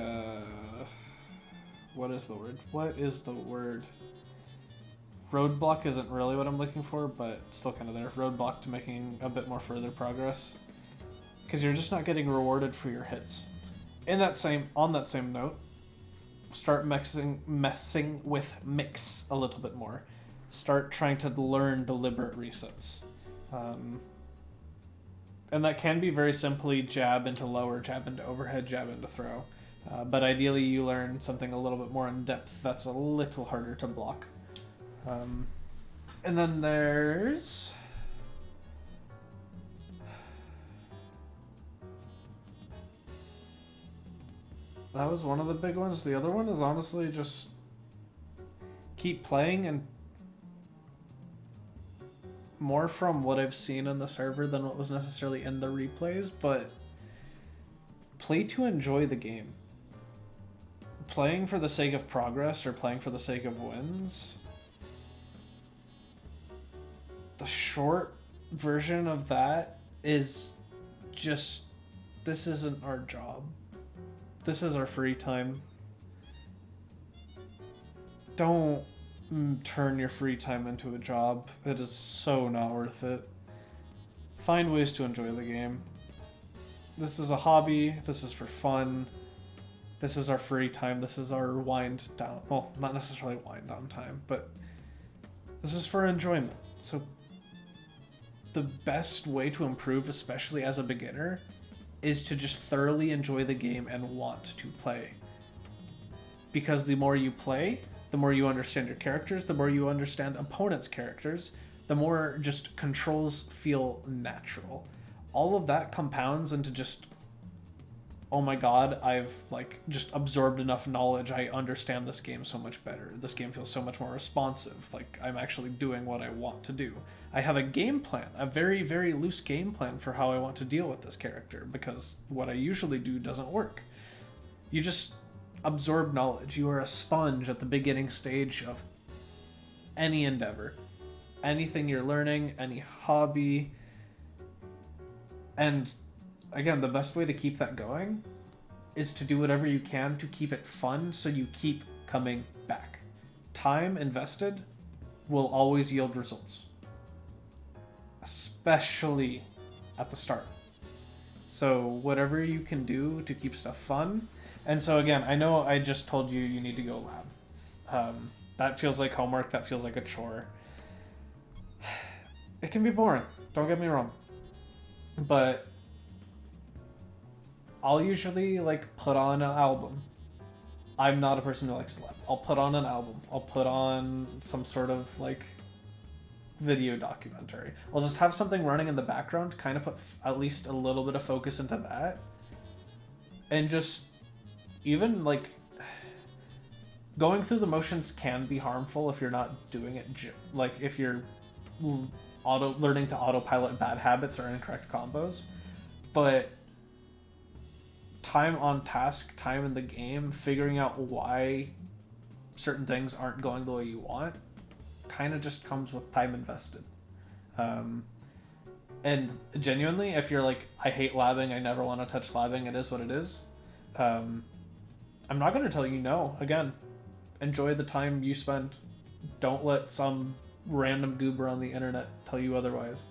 what is the word? Roadblock isn't really what I'm looking for, but still kind of there. Roadblock to making a bit more further progress. Because you're just not getting rewarded for your hits. On that same note, start messing with mix a little bit more. Start trying to learn deliberate resets. And that can be very simply jab into lower, jab into overhead, jab into throw. But ideally you learn something a little bit more in depth that's a little harder to block. And then there's... That was one of the big ones. The other one is honestly just keep playing, and more from what I've seen on the server than what was necessarily in the replays, but play to enjoy the game. Playing for the sake of progress or playing for the sake of wins. The short version of that is just, this isn't our job. This is our free time. Don't turn your free time into a job. It is so not worth it. Find ways to enjoy the game. This is a hobby. This is for fun. This is our free time. This is our wind down. Well, not necessarily wind down time, but this is for enjoyment. So the best way to improve, especially as a beginner, is to just thoroughly enjoy the game and want to play. Because the more you play, the more you understand your characters, the more you understand opponents' characters, the more just controls feel natural. All of that compounds into just, oh my god, I've just absorbed enough knowledge, I understand this game so much better. This game feels so much more responsive, I'm actually doing what I want to do. I have a game plan, a very, very loose game plan for how I want to deal with this character, because what I usually do doesn't work. You just absorb knowledge. You are a sponge at the beginning stage of any endeavor. Anything you're learning, any hobby. And again, the best way to keep that going is to do whatever you can to keep it fun so you keep coming back. Time invested will always yield results. Especially at the start. So whatever you can do to keep stuff fun. And so again, I know I just told you you need to go lab. That feels like homework, that feels like a chore. It can be boring, don't get me wrong. But I'll usually put on an album. I'm not a person who likes to lab. I'll put on an album. I'll put on some sort of video documentary. I'll just have something running in the background, kind of put at least a little bit of focus into that. And just even going through the motions can be harmful if you're not doing it, if you're learning to autopilot bad habits or incorrect combos. But time on task, time in the game, figuring out why certain things aren't going the way you want, kind of just comes with time invested. And genuinely, if you're like, I hate labbing, I never want to touch labbing, it is what it is. I'm not going to tell you no. Again, enjoy the time you spend. Don't let some random goober on the internet tell you otherwise.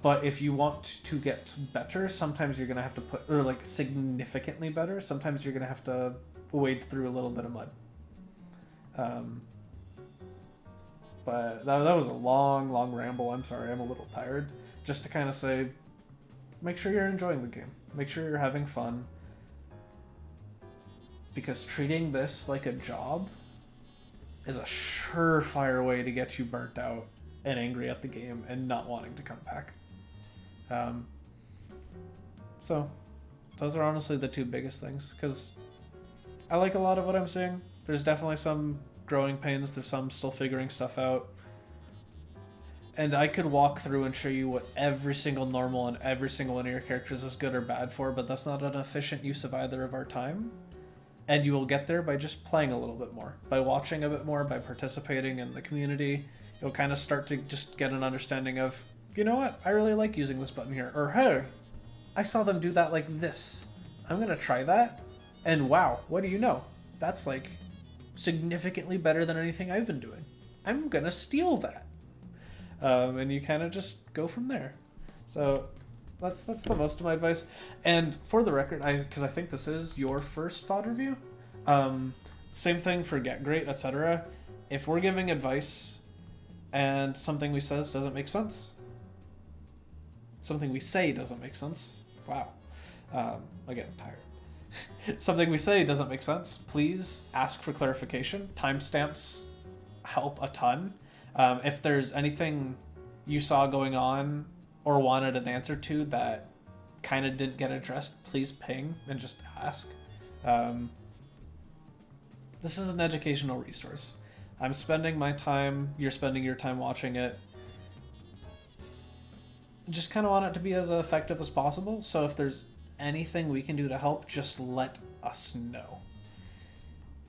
But if you want to get better, sometimes you're going to have to put, or like significantly better, sometimes you're going to have to wade through a little bit of mud. But that was a long ramble. I'm sorry, I'm a little tired. Just to kind of say, make sure you're enjoying the game. Make sure you're having fun. Because treating this like a job is a surefire way to get you burnt out and angry at the game and not wanting to come back. So, those are honestly the two biggest things. Because I like a lot of what I'm seeing. There's definitely some growing pains. There's some still figuring stuff out. And I could walk through and show you what every single normal and every single one of your characters is good or bad for, but that's not an efficient use of either of our time. And you will get there by just playing a little bit more, by watching a bit more, by participating in the community. You'll kind of start to just get an understanding of, you know what, I really like using this button here. Or, hey, I saw them do that like this. I'm going to try that. And wow, what do you know? That's like significantly better than anything I've been doing. I'm going to steal that. And you kind of just go from there. So that's the most of my advice. And for the record, because I think this is your first VoD review, same thing for Get Great, etc. If we're giving advice and something we says doesn't make sense, something we say doesn't make sense, wow, again, tired. Something we say doesn't make sense, please ask for clarification. Timestamps help a ton. If there's anything you saw going on or wanted an answer to that kind of didn't get addressed, please ping and just ask. This is an educational resource. I'm spending my time, you're spending your time watching it. Just kind of want it to be as effective as possible, so if there's anything we can do to help, just let us know.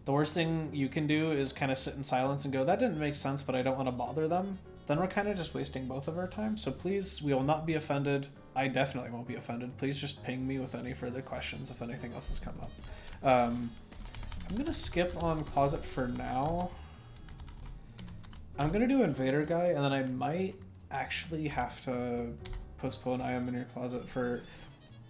The worst thing you can do is kind of sit in silence and go, that didn't make sense, but I don't want to bother them. Then we're kind of just wasting both of our time. So please, we will not be offended. I definitely won't be offended. Please just ping me with any further questions if anything else has come up. I'm going to skip on Closet for now. I'm going to do Invader Guy, and then I might actually have to postpone I Am in Your Closet for,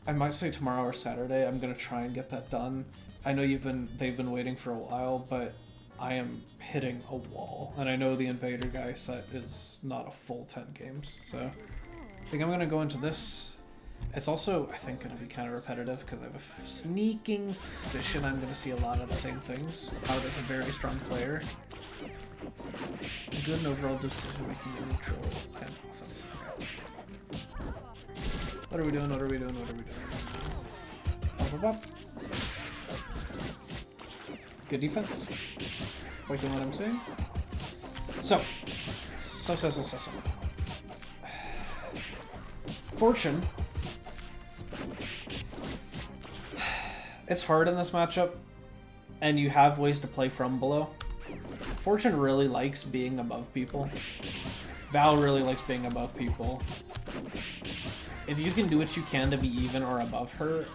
I might say tomorrow or Saturday. I'm going to try and get that done. I know they've been waiting for a while, but I am hitting a wall. And I know the Invader Guy set is not a full 10 games, so I think I'm going to go into this. It's also, I think, going to be kind of repetitive because I have a sneaking suspicion I'm going to see a lot of the same things. Cloud is a very strong player. Good and overall decision making in neutral and offense. Okay. What are we doing? What are we doing? What are we doing? Bop, bop, bop. Good defense. Liking what I'm saying. So. Fortune. It's hard in this matchup, and you have ways to play from below. Fortune really likes being above people. Val really likes being above people. If you can do what you can to be even or above her,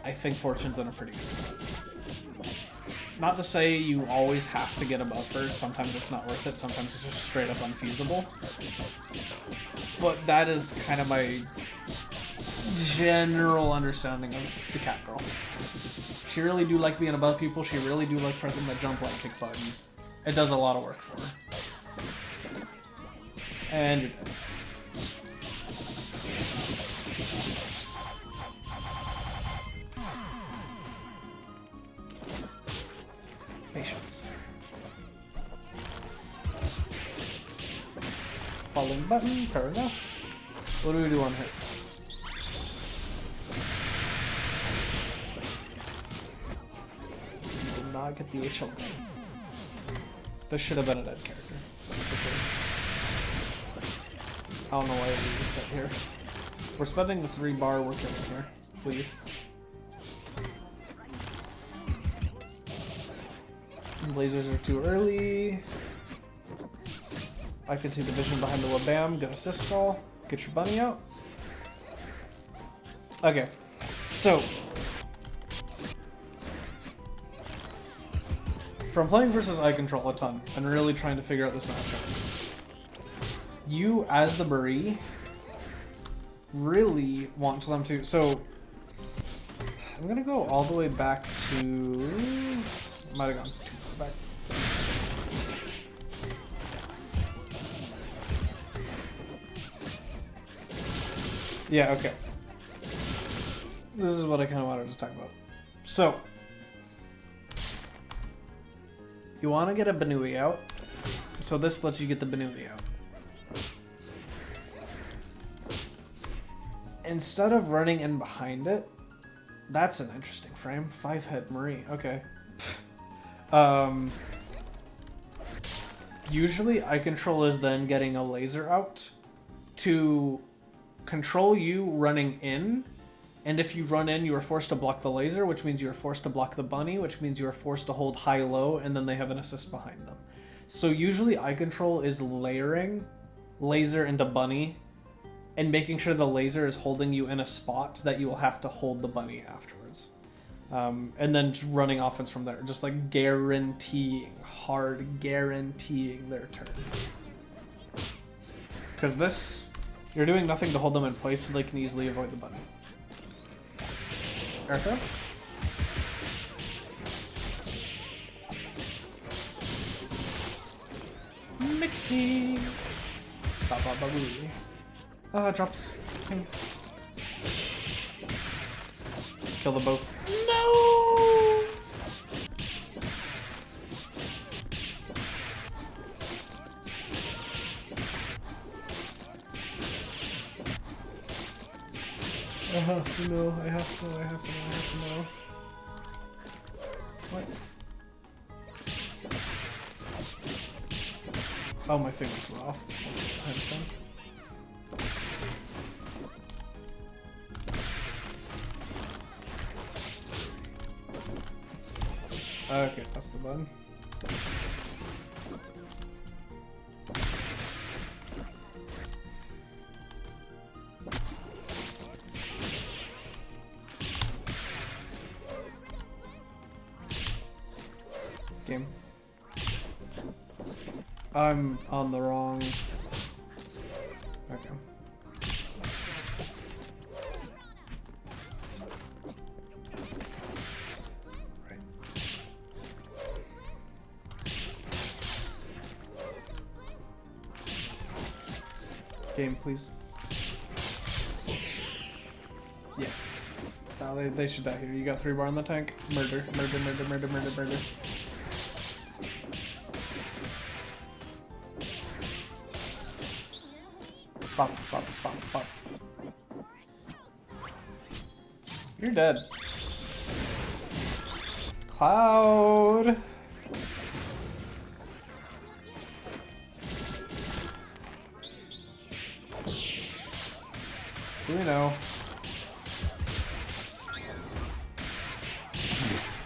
I think Fortune's in a pretty good spot. Not to say you always have to get above her, sometimes it's not worth it, sometimes it's just straight up unfeasible. But that is kind of my general understanding of the cat girl. She really do like being above people, she really do like pressing that jump right kick button. It does a lot of work for her. And you're dead. Patience. Falling button, fair enough. What do we do on hit? We did not get the HL. This should have been a dead character. I don't know why we just sit here. We're spending the 3 bar, we're killing here. Please. Lasers are too early. I can see the vision behind the wabam. Good assist call. Get your bunny out. Okay, so from playing versus eye control a ton and really trying to figure out this matchup, you as the Buri really want them to. So I'm gonna go all the way back to. Might have gone too far back. Yeah. Okay. This is what I kind of wanted to talk about. So, you want to get a Banui out. So this lets you get the Banui out. Instead of running in behind it, that's an interesting frame. 5-head Marie. Okay. Usually, eye control is then getting a laser out to control you running in. And if you run in, you are forced to block the laser, which means you are forced to block the bunny, which means you are forced to hold high-low, and then they have an assist behind them. So usually eye control is layering laser into bunny and making sure the laser is holding you in a spot that you will have to hold the bunny afterwards. And then just running offense from there, just like hard guaranteeing their turn. Because this, you're doing nothing to hold them in place so they can easily avoid the bunny. Airthrow? Mixie! Ba-ba-ba-wee. Drops. Kill them both. No! I have to know. What? Oh, my fingers were off. That's handstand. Okay, that's the button. Game. I'm on the wrong. Okay. Right. Game, please. Yeah. No, they should die here. You got 3 bar in the tank. Murder. Bop. You're dead. Cloud. Do we know?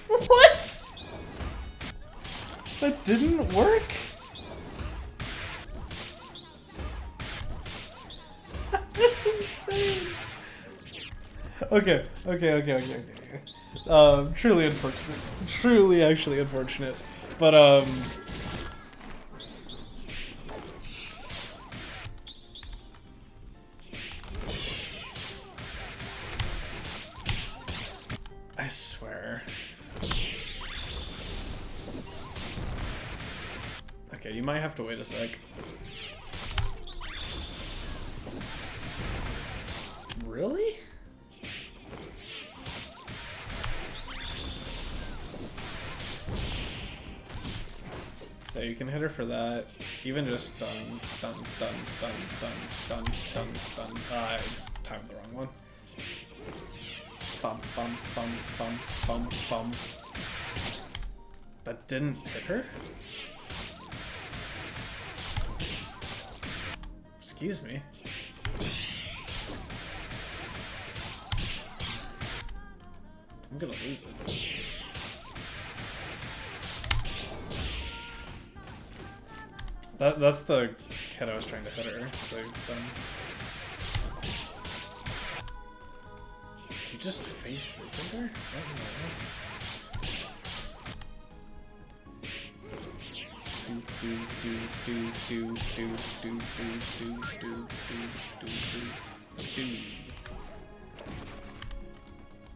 What? That didn't work? That's insane. Okay. Truly unfortunate. Truly actually unfortunate. But I swear. Okay, you might have to wait a sec. Really? So you can hit her for that. Even just dun. I timed the wrong one. Bum. That didn't hit her? Excuse me. I'm gonna lose it. That's the kid I was trying to hit her. So you just face through her?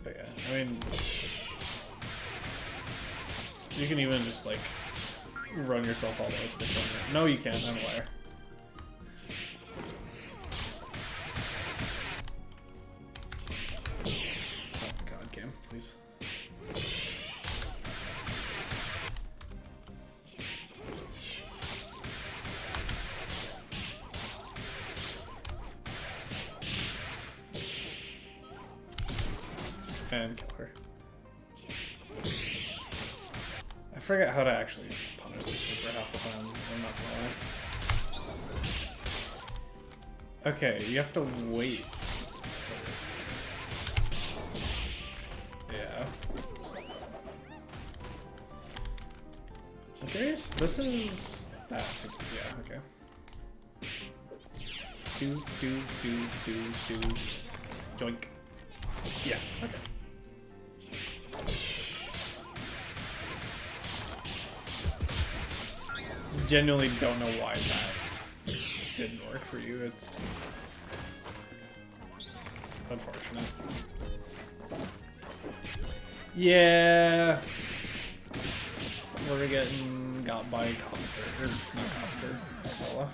But yeah, I mean, you can even just like run yourself all the way to the corner. No, you can't. I'm a liar. Oh god, game, please. And kill her. I forget how to actually punish the super half the time, I'm not gonna lie. Okay, you have to wait for... Yeah. I'm curious, this is... that super... yeah, okay. Do. Yoink. Yeah, okay. Genuinely don't know why that didn't work for you. It's unfortunate. Yeah, we're getting got by Copter, or not Copter, Marcella.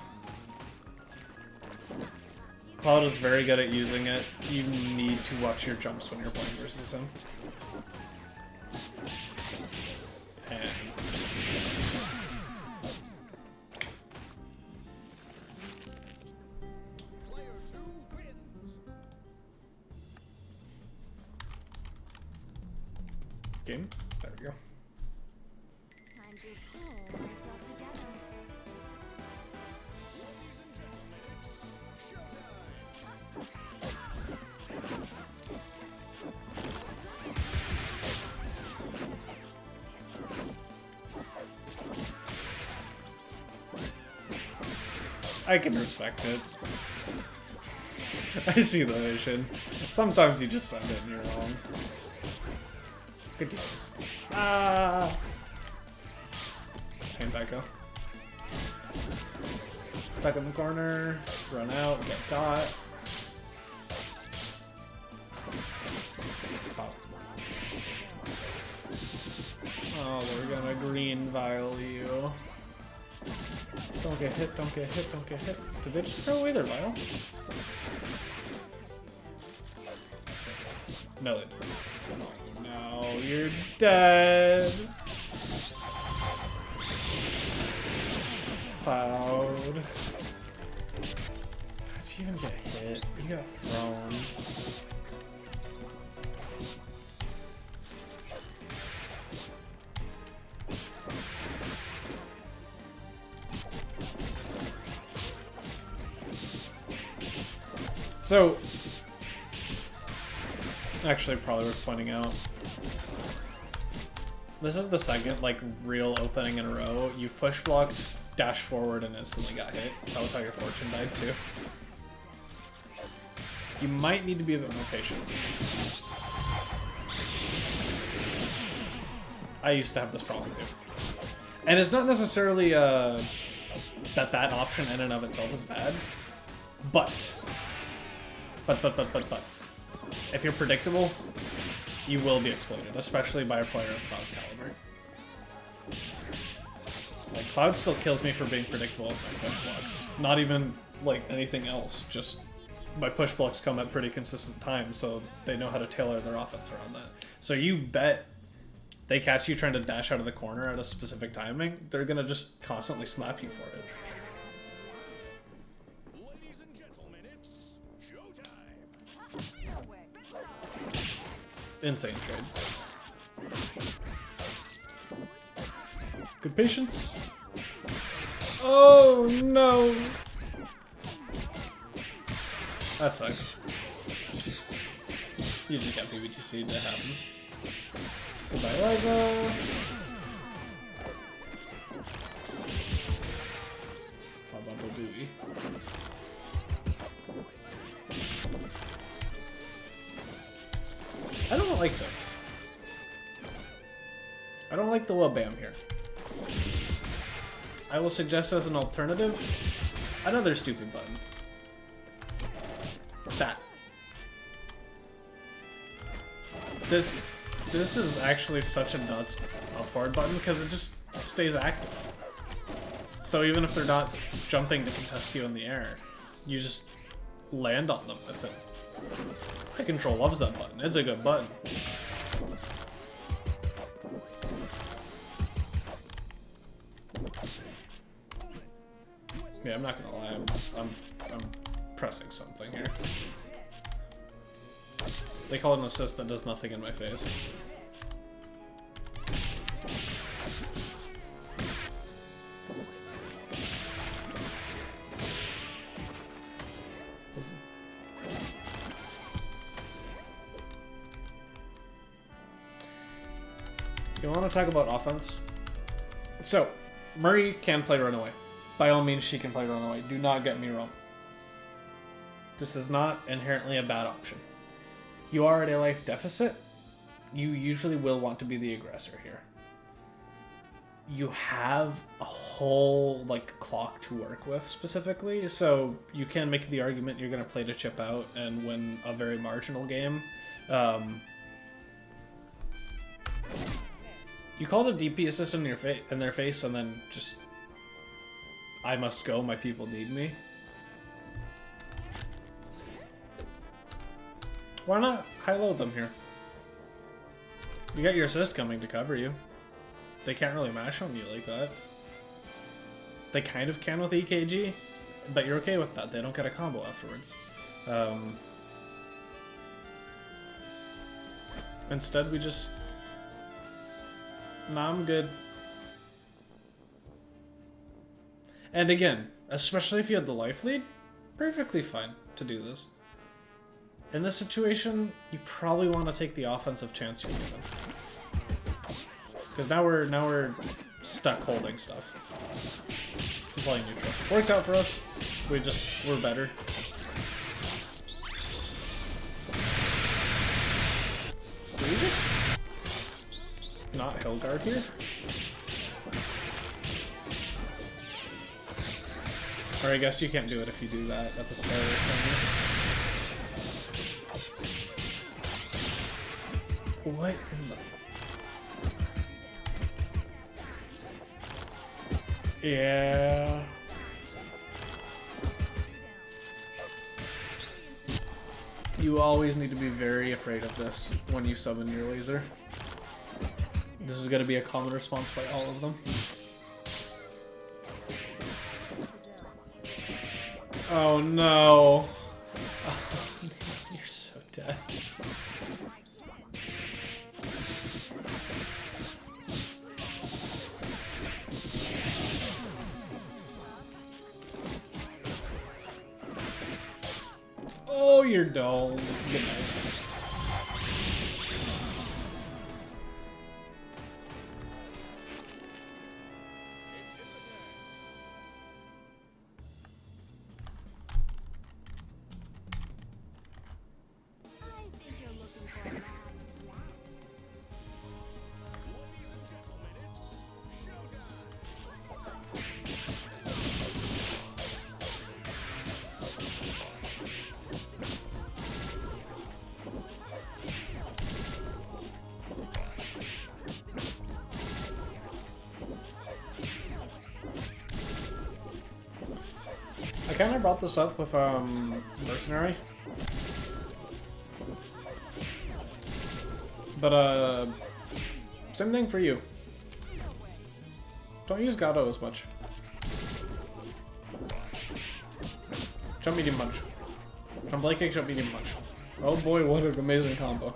Cloud is very good at using it. You need to watch your jumps when you're playing versus him. And game. There we go. Time to pull yourself together. I can respect it. I see the mission. Sometimes you just send it and you're wrong. Good deals. Ah! And back up. Stuck in the corner. Run out. Get caught. Pop. Oh, we're gonna green vial you. Don't get hit, don't get hit, don't get hit. Did they just throw away their vial? No, they didn't. Oh, no, you're dead. Cloud. How'd you even get hit? You got thrown. So, actually probably worth pointing out, this is the second, like, real opening in a row. You've push blocked, dashed forward, and instantly got hit. That was how your fortune died, too. You might need to be a bit more patient. I used to have this problem, too. And it's not necessarily, that option in and of itself is bad, but... But. If you're predictable, you will be exploded, especially by a player of Cloud's caliber. Like, Cloud still kills me for being predictable with my push blocks. Not even, like, anything else, just my push blocks come at pretty consistent times, so they know how to tailor their offense around that. So you bet they catch you trying to dash out of the corner at a specific timing, they're gonna just constantly slap you for it. Insane trade. Good patience. Oh no! That sucks. You just got PBGC, that happens. Goodbye, Liza. don't like this. I don't like the wabam here. I will suggest as an alternative, another stupid button. That. This is actually such a nuts forward button because it just stays active. So even if they're not jumping to contest you in the air, you just land on them with it. High Control loves that button. It's a good button. Yeah, I'm not gonna lie. I'm pressing something here. They call it an assist that does nothing in my face. You want to talk about offense? So, Murray can play runaway. By all means, she can play runaway. Do not get me wrong. This is not inherently a bad option. You are at a life deficit. You usually will want to be the aggressor here. You have a whole clock to work with specifically, so you can make the argument you're going to play to chip out and win a very marginal game. You called a DP assist in their face, and then just, I must go. My people need me. Why not high-low them here? You got your assist coming to cover you. They can't really mash on you like that. They kind of can with EKG, but you're okay with that. They don't get a combo afterwards. Instead, we just... Nah, I'm good. And again, especially if you had the life lead, perfectly fine to do this. In this situation, you probably want to take the offensive chance you're given. Because now we're stuck holding stuff. I'm playing neutral. Works out for us. We're better. Do we just not hill guard here? Or I guess you can't do it if you do that at the start. What in the... Yeah... You always need to be very afraid of this when you summon your laser. This is going to be a common response by all of them. Oh no! Oh, you're so dead. Oh, you're dull. Good night. I kind of brought this up with Mercenary, but same thing for you. Don't use Gato as much. Jump medium punch. Jump light kick, jump medium punch. Oh boy, what an amazing combo.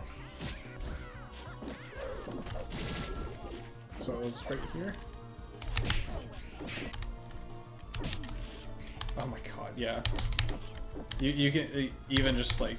So it was right here. Oh my god, yeah. You can even just like...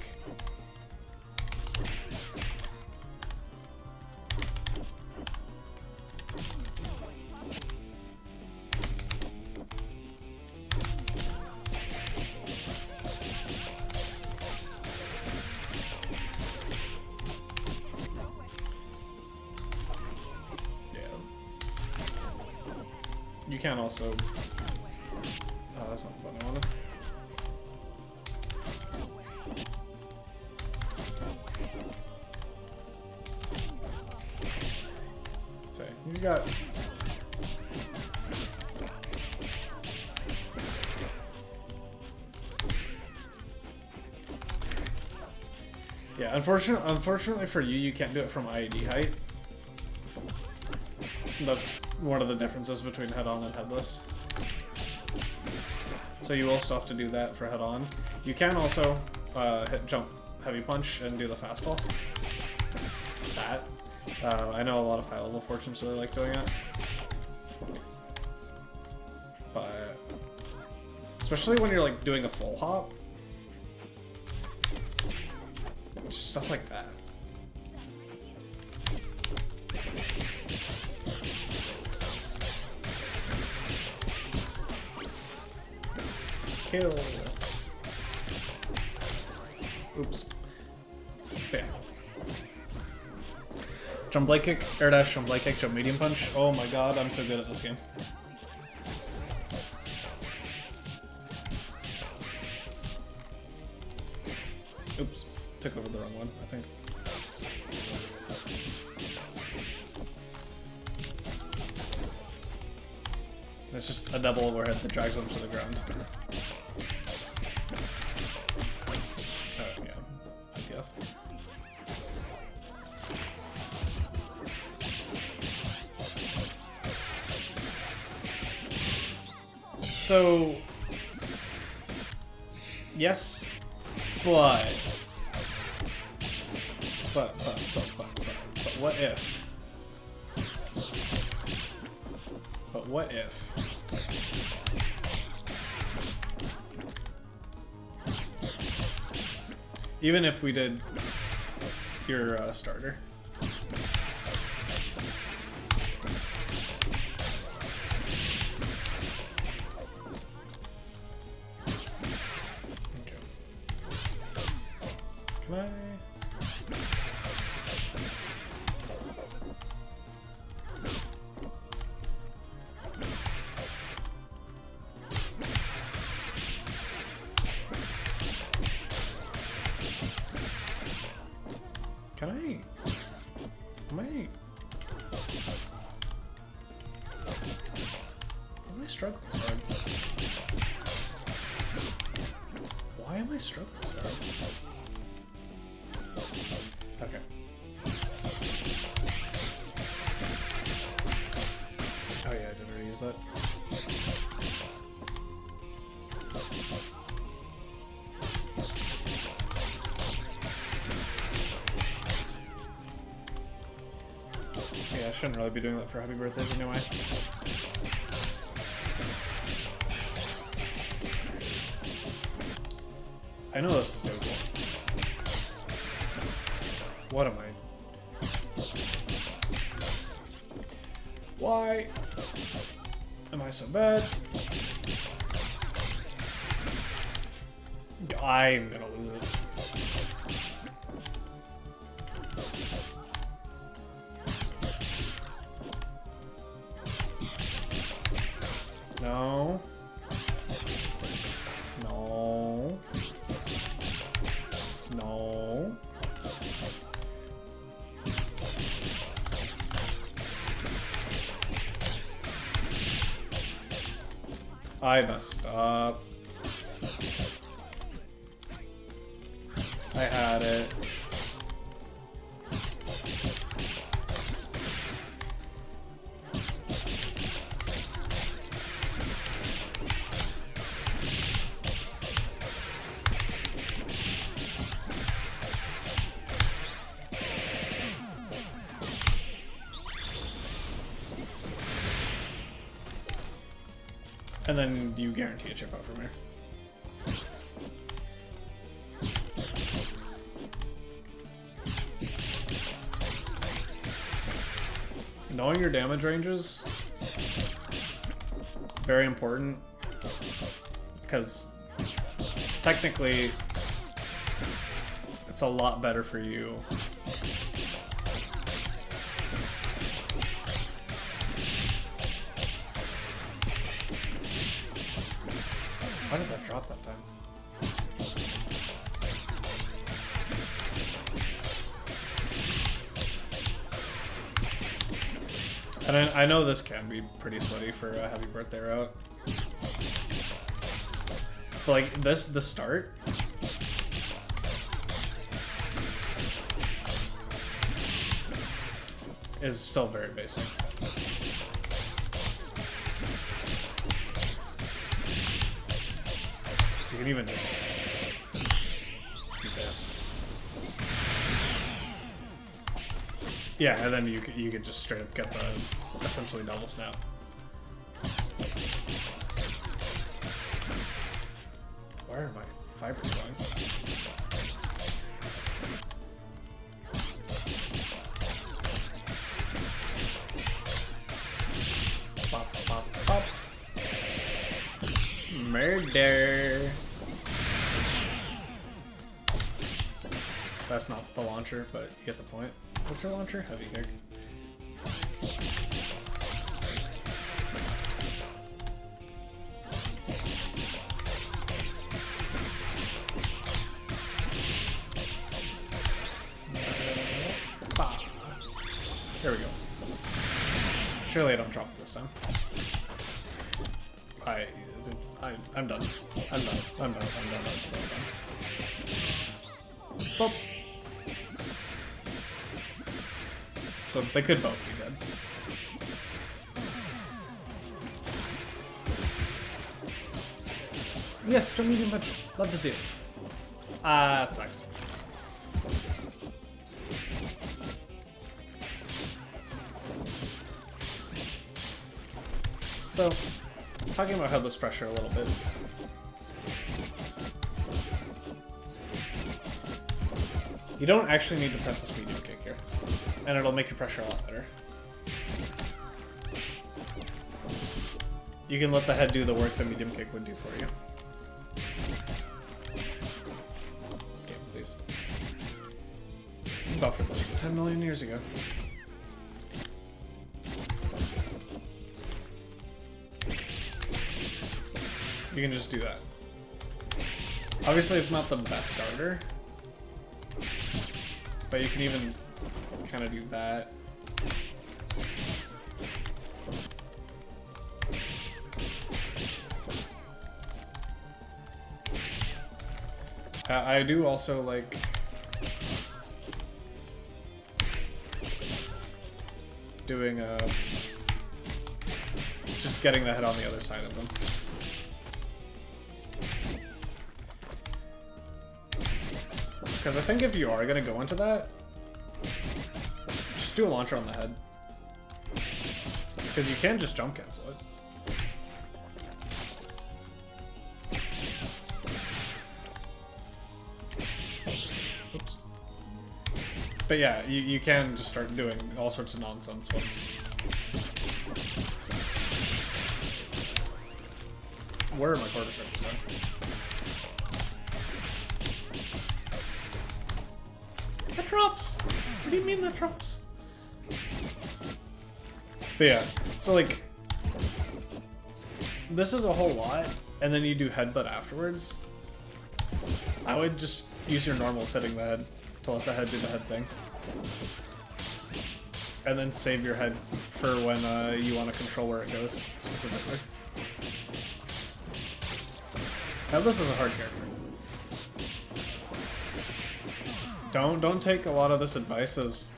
You can also... Oh, that's not the button I wanted. So, you got... Yeah, unfortunately for you, you can't do it from IED height. That's one of the differences between head-on and headless. So you will still have to do that for head-on. You can also hit jump heavy punch and do the fastball. That. I know a lot of high-level fortunes really like doing it. But especially when you're like doing a full hop. Just stuff like that. Kill. Oops. Bam. Jump blade kick, air dash, jump blade kick, jump medium punch. Oh my god, I'm so good at this game. Oops. Took over the wrong one, I think. It's just a double overhead that drags them to the ground. Yeah, I guess. So, yes, but what if? But what if? Even if we did your starter. Okay. Can I? Can I? Am I struggling so hard? Why am I struggling so hard? Okay. Oh yeah, I did already use that. Yeah, I shouldn't really be doing that for happy birthdays anyway. I know this is doable. What am I? Why am I so bad? I'm gonna lose it. No. No. No. I messed up. I had it. And then you guarantee a chip out from here. Knowing your damage ranges, very important, because technically it's a lot better for you Why did that drop that time? And I know this can be pretty sweaty for a heavy birthday route. But like the start is still very basic. You can even just do this. Yeah, and then you could just straight up get the essentially double snap. Where are my fibers going? Pop, pop, pop. Murder. That's not the launcher, but you get the point. What's her launcher? Heavy kick. There we go. Surely I don't drop it this time. I'm done. I'm done. I'm done. Boop. So they could both be dead. Yes, still medium budget. Love to see it. That sucks. So, talking about headless pressure a little bit. You don't actually need to press this medium kick here, and it'll make your pressure a lot better. You can let the head do the work the medium kick would do for you. Game, please. Buffered this from 10 million years ago. You can just do that. Obviously, it's not the best starter, but you can even kind of do that. I do also like doing just getting the head on the other side of them. Because I think if you are going to go into that, just do a launcher on the head. Because you can just jump cancel it. Oops. But yeah, you can just start doing all sorts of nonsense once. Where are my quarter circles going? That drops! What do you mean that drops? But yeah, so like, this is a whole lot, and then you do headbutt afterwards. I would just use your normals hitting the head to let the head do the head thing. And then save your head for when you want to control where it goes, specifically. Now this is a hard character. Don't take a lot of this advice as,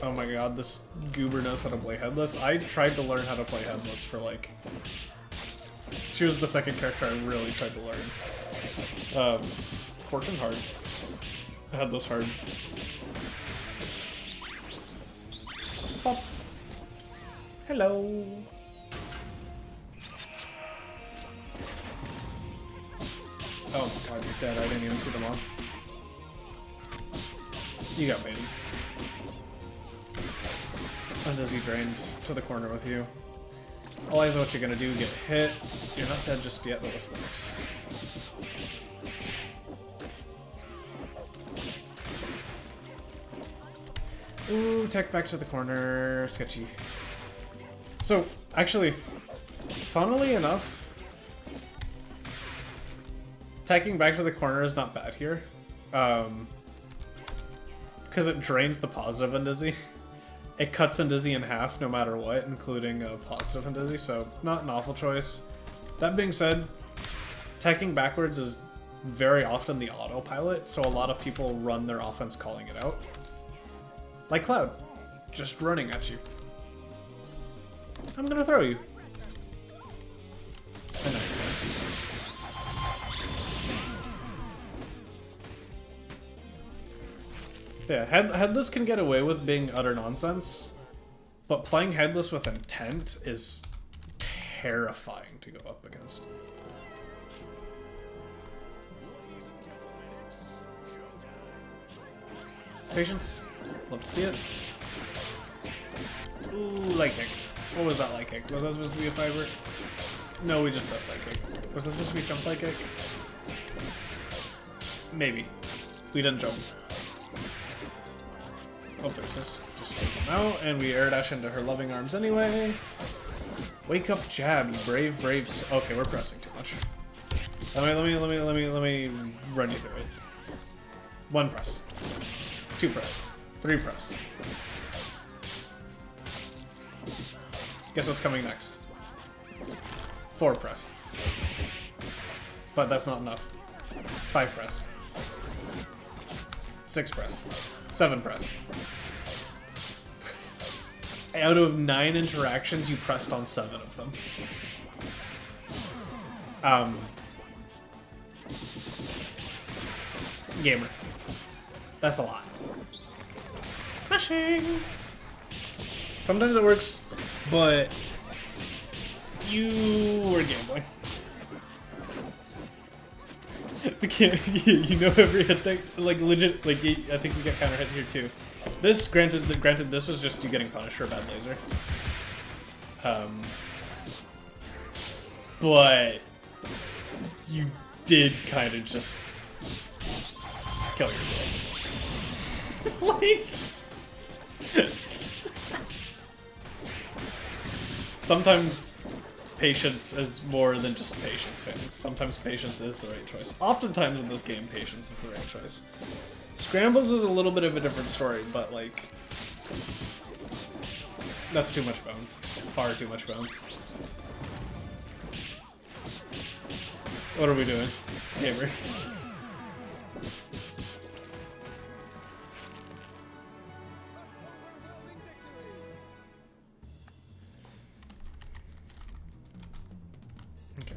oh my god, this goober knows how to play headless. I tried to learn how to play headless for like... She was the second character I really tried to learn. Fortune hard. Headless hard. Pop. Hello. Oh god, you're dead. I didn't even see them on. You got baited. Undizzy drained to the corner with you. Eliza, what you're gonna do, get hit. You're not dead just yet, but what's the next? Ooh, tech back to the corner. Sketchy. So, actually, funnily enough, Taking back to the corner is not bad here. Because it drains the positive in Dizzy. It cuts in Dizzy in half no matter what, including positive in Dizzy, so not an awful choice. That being said, taking backwards is very often the autopilot, so a lot of people run their offense calling it out. Like Cloud, just running at you. I'm gonna throw you. I know. Yeah, Headless can get away with being utter nonsense, but playing Headless with intent is terrifying to go up against. Patience. Love to see it. Ooh, light kick. What was that light kick? Was that supposed to be a fiber? No, we just pressed light kick. Was that supposed to be jump light kick? Maybe. We didn't jump. Oh, there's this. Just take him out, and we air dash into her loving arms anyway. Wake up, jab, you brave. Okay, we're pressing too much. Let me run you through it. 1 press. 2 press. 3 press. Guess what's coming next? 4 press. But that's not enough. 5 press. 6 press. 7 press. Out of 9 interactions, you pressed on 7 of them. Gamer. That's a lot. Mashing! Sometimes it works, but you were gambling. You know every hit thing, like legit, like I think you got counter hit here too. This, granted, this was just you getting punished for a bad laser. But you did kind of just kill yourself. Like, sometimes patience is more than just patience, fans. Sometimes patience is the right choice. Oftentimes in this game, patience is the right choice. Scrambles is a little bit of a different story, but like, that's too much bones. Far too much bones. What are we doing? Gamer. Okay.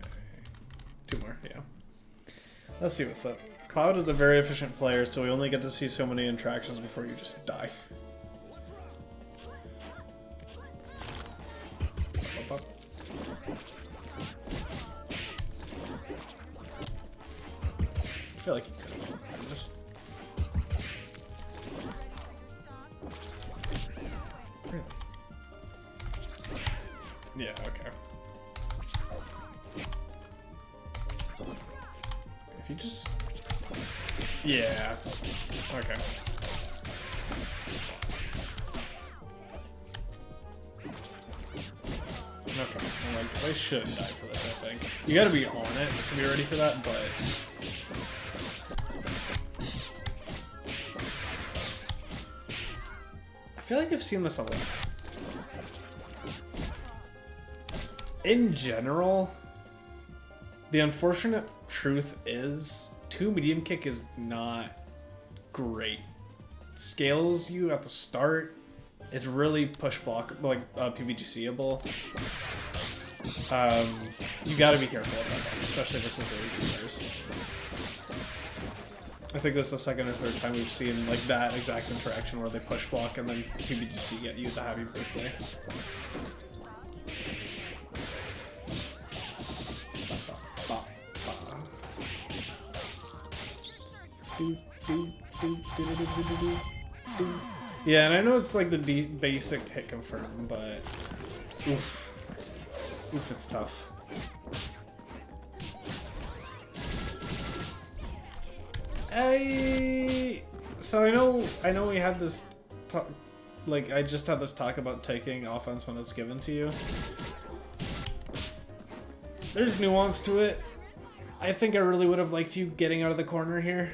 2 more, yeah. Let's see what's up. Cloud is a very efficient player, so we only get to see so many interactions before you just die. Up, up. I feel like you could have done this. Really? Yeah, okay. If you just... Yeah. Okay. Okay. I'm like, I should die for this, I think. You gotta be on it to be ready for that, but... I feel like I've seen this a lot. In general, the unfortunate truth is 2 medium kick is not great. Scales you at the start. It's really push block, like PBGCable. You gotta be careful about that, especially versus really good players. I think this is the second or third time we've seen like that exact interaction where they push block and then PBGC get you the happy birthday. Yeah, and I know it's like the basic hit confirm, but oof, it's tough. So I know we had this like I just had this talk about taking offense when it's given to you. There's nuance to it. I think I really would have liked you getting out of the corner here.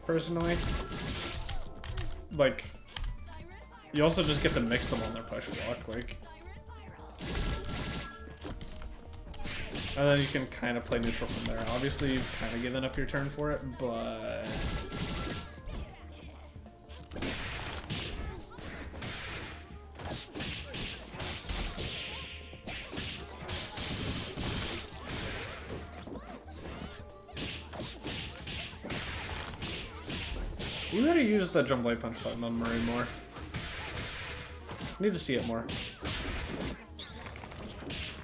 Personally. Like, you also just get to mix them on their push block, like. And then you can kind of play neutral from there. Obviously, you've kind of given up your turn for it, but... You gotta use the jump light punch button on Murray more. Need to see it more.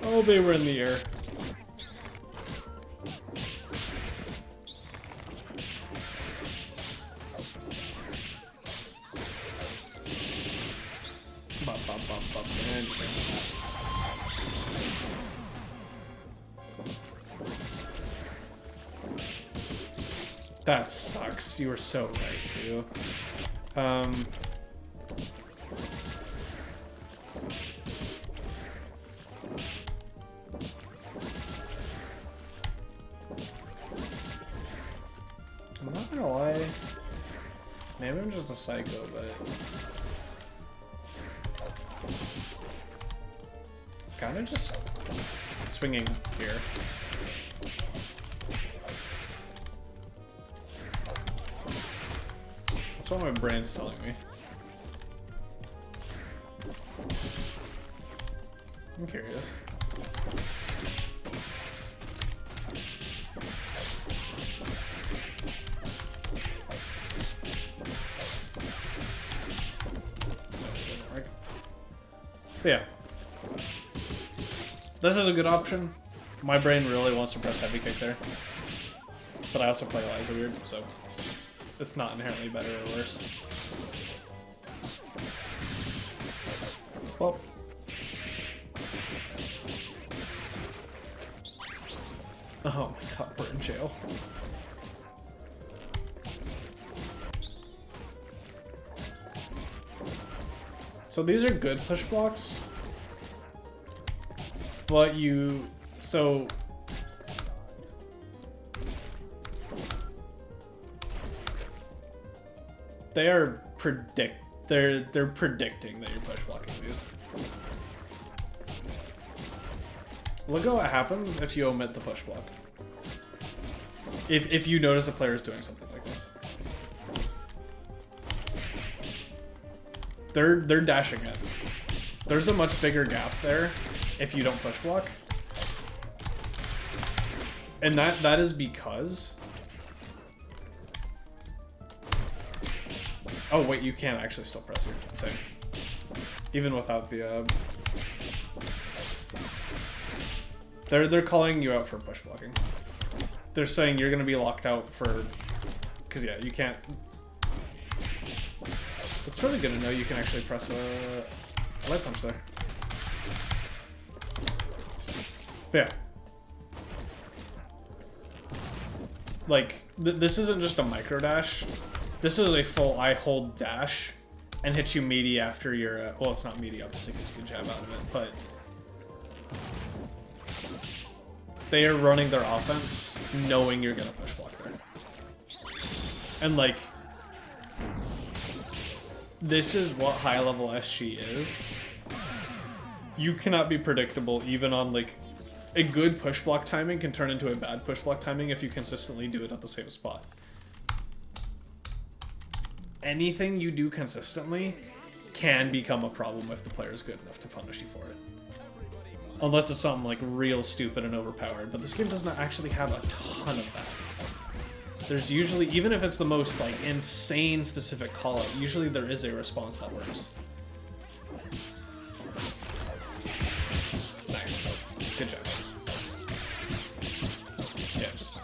Oh, they were in the air. Bop, bop, bop, bop, and... That sucks. You were so right, too. I'm not gonna lie. Maybe I'm just a psycho, but... Kinda just swinging here. That's what my brain's telling me. I'm curious. But yeah. This is a good option. My brain really wants to press heavy kick there. But I also play Eliza weird, so it's not inherently better or worse. Well. Oh my god, we're in jail. So these are good push blocks. But you... So... They are they're predicting that you're push blocking these. Look at what happens if you omit the push block. If you notice a player is doing something like this. They're dashing it. There's a much bigger gap there if you don't push block. And that is because... Oh wait, you can actually still press here. Insane. Even without the They're calling you out for push blocking. They're saying you're gonna be locked out for... Cause yeah, you can't... It's really good to know you can actually press a light punch there. But yeah. Like, this isn't just a micro dash. This is a full I hold dash and hit you meaty after your... well, it's not meaty, obviously, because you can jab out of it, but... They are running their offense knowing you're going to push block there. And, like... This is what high-level SG is. You cannot be predictable even on, like... A good push block timing can turn into a bad push block timing if you consistently do it at the same spot. Anything you do consistently can become a problem if the player is good enough to punish you for it. Unless it's something like real stupid and overpowered, but this game does not actually have a ton of that. There's usually, even if it's the most like insane specific call out, usually there is a response that works. Nice. Good job. Yeah, just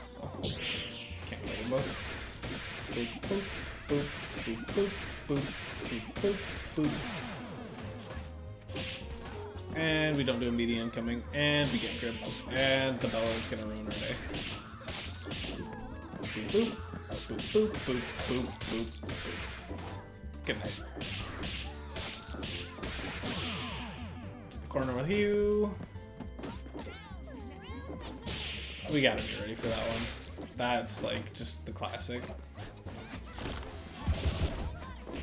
can't kill them both. Boop, boop, boop. Boop, boop, boop, boop, boop, boop. And we don't do a meaty incoming, and we get gripped, and the Bella is gonna ruin our day. Boop, boop, boop, boop, boop, boop, boop, boop. Good night. To the corner with you. We gotta be ready for that one. That's like just the classic.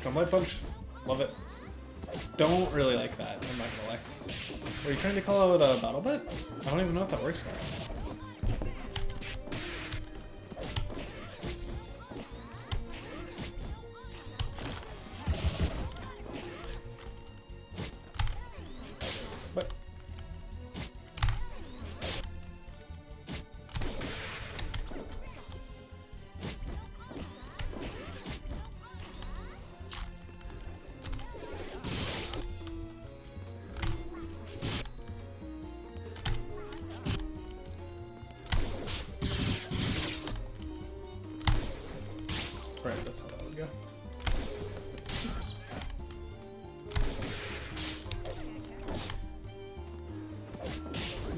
Gunblade punch. Love it. Don't really like that, I'm not gonna lie. Were you trying to call out a battle bet? I don't even know if that works there. What? Right, that's how that would go.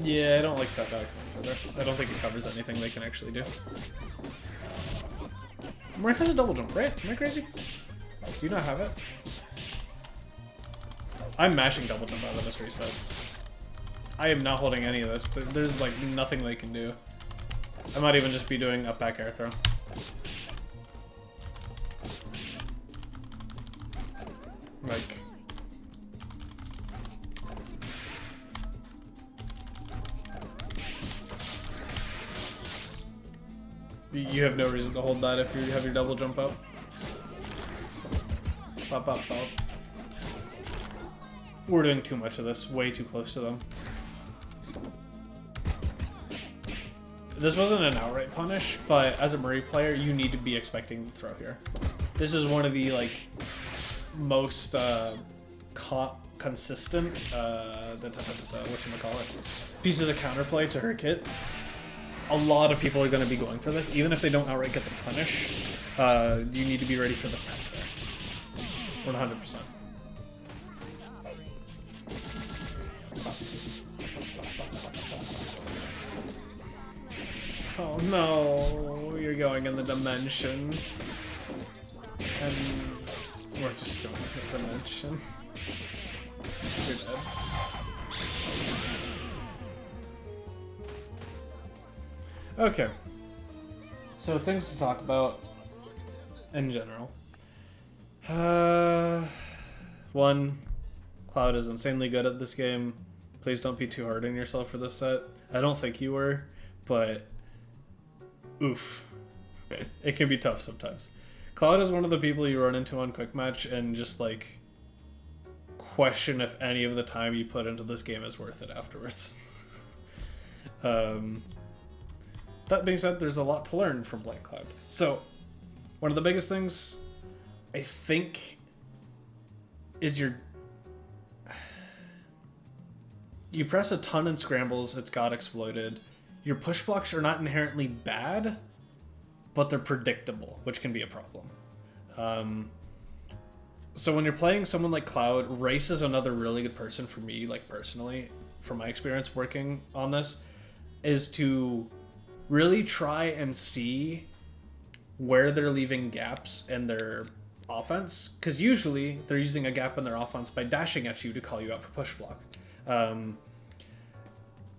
Yeah, I don't like that back further. I don't think it covers anything they can actually do. Mark has a double jump, right? Am I crazy? Do you not have it? I'm mashing double jump out of this reset. I am not holding any of this. There's like nothing they can do. I might even just be doing up back air throw. Like, you have no reason to hold that if you have your double jump up. Pop, pop, pop. We're doing too much of this, way too close to them. This wasn't an outright punish, but as a Murray player, you need to be expecting the throw here. This is one of the, like, most consistent whatchamacallit, pieces of counterplay to her kit. A lot of people are going to be going for this, even if they don't outright get the punish. You need to be ready for the tech there. 100%. Oh no, you're going in the dimension. And we're just going with dimension. You're dead. Okay. So things to talk about in general. One, Cloud is insanely good at this game. Please don't be too hard on yourself for this set. I don't think you were, but oof. It can be tough sometimes. Cloud is one of the people you run into on Quick Match and just like question if any of the time you put into this game is worth it afterwards. That being said, there's a lot to learn from playing Cloud. So, one of the biggest things, I think, is you press a ton in scrambles, it's got exploited. Your push blocks are not inherently bad, but they're predictable, which can be a problem. So when you're playing someone like Cloud, Race is another really good person for me, like personally, from my experience working on this, is to really try and see where they're leaving gaps in their offense, because usually they're using a gap in their offense by dashing at you to call you out for push block. And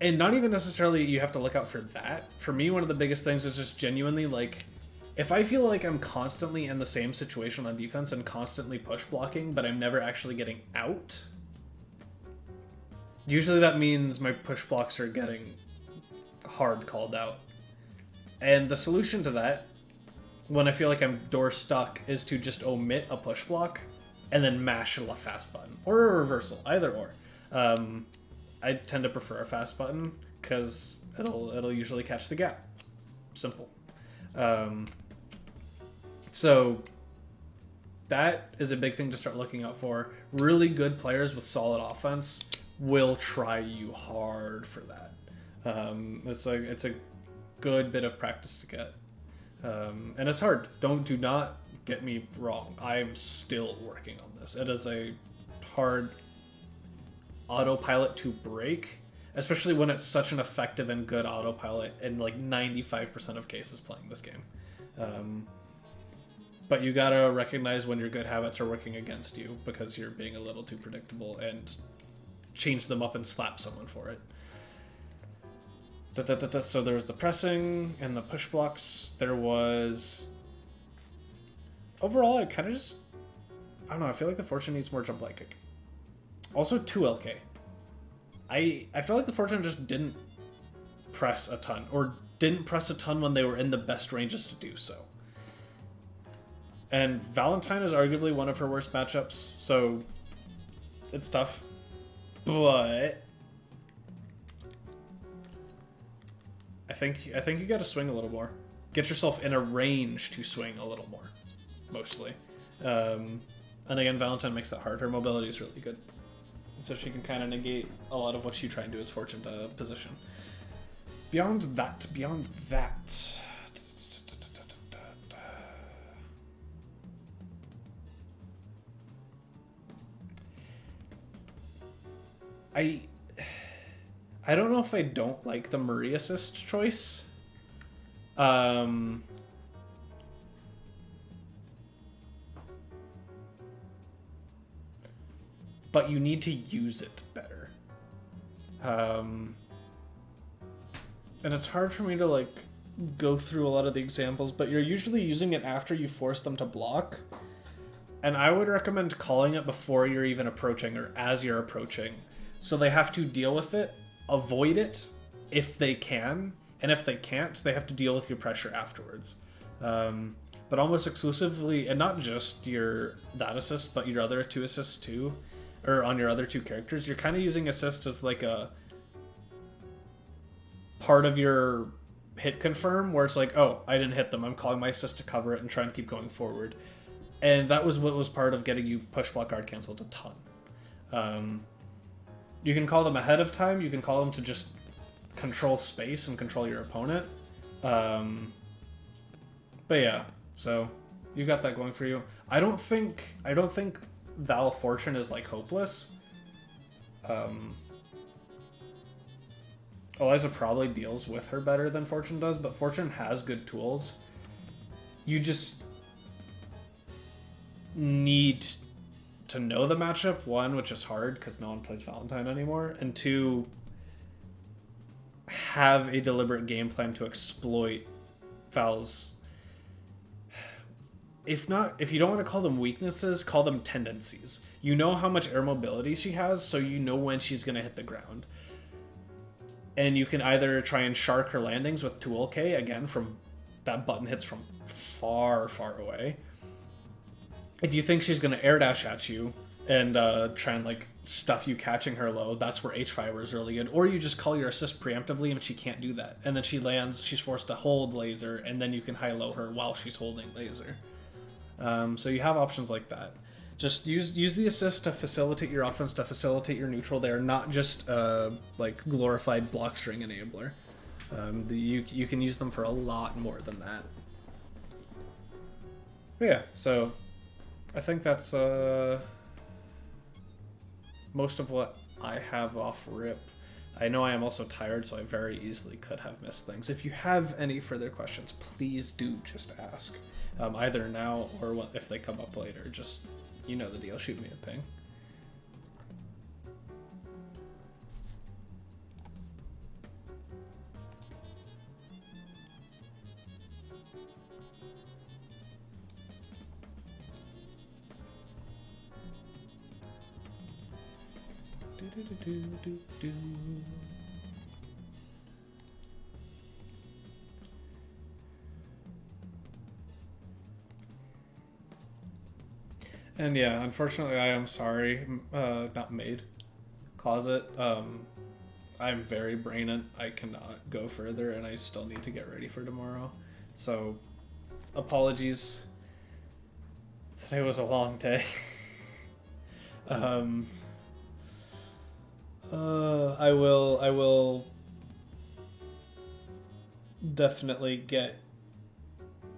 not even necessarily you have to look out for that. For me, one of the biggest things is just genuinely, like, if I feel like I'm constantly in the same situation on defense and constantly push blocking, but I'm never actually getting out, usually that means my push blocks are getting hard called out. And the solution to that, when I feel like I'm door stuck, is to just omit a push block and then mash a fast button. Or a reversal, either or. I tend to prefer a fast button because it'll usually catch the gap. Simple. So that is a big thing to start looking out for. Really good players with solid offense will try you hard for that. It's a good bit of practice to get. And it's hard. Do not get me wrong. I'm still working on this. It is a hard autopilot to break, especially when it's such an effective and good autopilot in like 95% of cases playing this game. But you gotta recognize when your good habits are working against you because you're being a little too predictable, and change them up and slap someone for it. So there was the pressing and the push blocks. There was... Overall, I kind of just... I don't know, I feel like the Fortune needs more jump light kick. Also 2 LK. I feel like the Fortune just didn't press a ton, or didn't press a ton when they were in the best ranges to do so. And Valentine is arguably one of her worst matchups, so it's tough. But I think you got to swing a little more. Get yourself in a range to swing a little more, mostly. And again, Valentine makes that hard. Her mobility is really good, so she can kind of negate a lot of what you try and do as Fortune to position. Beyond that, I don't know if I don't like the Marie assist choice. But you need to use it better. And it's hard for me to like go through a lot of the examples, but you're usually using it after you force them to block. And I would recommend calling it before you're even approaching, or as you're approaching. So they have to deal with it, avoid it if they can, and if they can't, they have to deal with your pressure afterwards. But almost exclusively, and not just that assist, but your other 2 assists too, or on your other 2 characters, you're kind of using assist as like a part of your hit confirm, where it's like, oh, I didn't hit them, I'm calling my assist to cover it and try and keep going forward. And that was what was part of getting you push block guard canceled a ton. You can call them ahead of time, you can call them to just control space and control your opponent. But yeah, so you got that going for you. I don't think Val Fortune is like hopeless. Eliza probably deals with her better than Fortune does, but Fortune has good tools. You just need to know the matchup, 1, which is hard because no one plays Valentine anymore, and 2, have a deliberate game plan to exploit Val's... If you don't want to call them weaknesses, call them tendencies. You know how much air mobility she has, so you know when she's going to hit the ground. And you can either try and shark her landings with 2LK, again, from that button hits from far, far away. If you think she's going to air dash at you and try and like stuff you catching her low, that's where H-Fiber is really good. Or you just call your assist preemptively and she can't do that. And then she lands, she's forced to hold laser, and then you can high-low her while she's holding laser. So you have options like that. Just use the assist to facilitate your offense, to facilitate your neutral. They are not just like glorified block string enabler. You can use them for a lot more than that. But yeah, so I think that's most of what I have off rip. I know I am also tired, so I very easily could have missed things. If you have any further questions, please do just ask. Either now or if they come up later. Just, you know the deal, shoot me a ping. And yeah, unfortunately, I am sorry, not maid, closet. I'm very brainant. I cannot go further, and I still need to get ready for tomorrow. So, apologies. Today was a long day. I will definitely get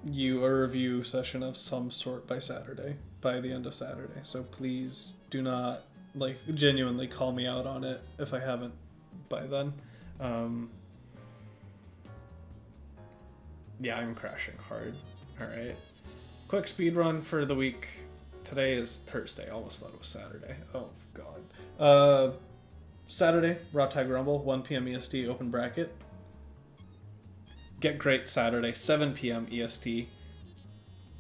you a review session of some sort by the end of Saturday. So please do not, like, genuinely call me out on it if I haven't by then. Yeah, I'm crashing hard. Alright. Quick speed run for the week. Today is Thursday. I almost thought it was Saturday. Oh, God. Saturday, Raw Tag Rumble, 1 p.m. EST, open bracket. Get Great Saturday, 7 p.m. EST.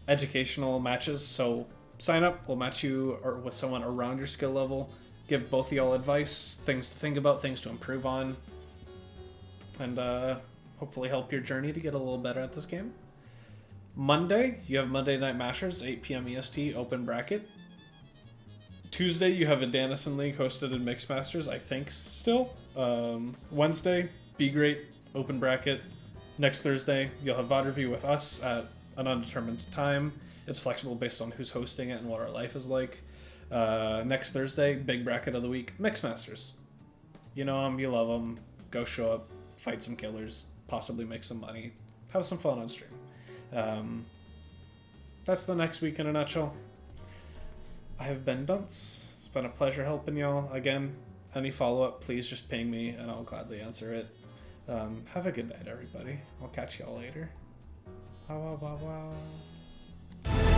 Educational matches, so sign up. We'll match you or with someone around your skill level. Give both of y'all advice, things to think about, things to improve on, and hopefully help your journey to get a little better at this game. Monday, you have Monday Night Mashers, 8 p.m. EST, open bracket. Tuesday, you have a Danison League hosted in Mixed Masters, I think, still. Wednesday, Be Great, open bracket. Next Thursday, you'll have VoD review with us at an undetermined time. It's flexible based on who's hosting it and what our life is like. Next Thursday, big bracket of the week, Mixed Masters. You know them, you love them. Go show up, fight some killers, possibly make some money, have some fun on stream. That's the next week in a nutshell. I have been Dunce. It's been a pleasure helping y'all. Again, any follow-up, please just ping me and I'll gladly answer it. Have a good night, everybody. I'll catch y'all later. Wow, wow, wow, wow.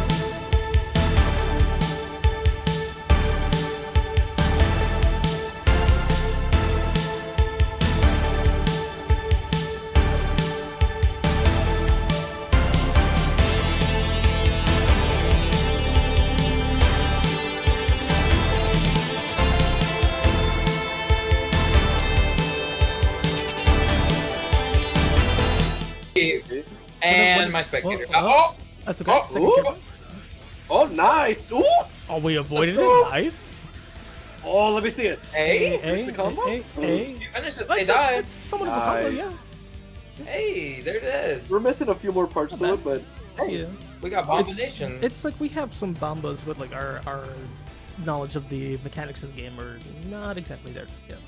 And my spectator. That's okay. Oh, nice! Ooh! Oh, we avoided Let's go. it. Nice. Oh, let me see it. Hey, Here's the combo. you finished this. They That's died. somewhat of a combo, Nice. yeah. Hey, they're dead. We're missing a few more parts Not to it, bad. but hey, Yeah. We got Abomination. It's like we have some bombos, but like our knowledge of the mechanics of the game are not exactly there just yet.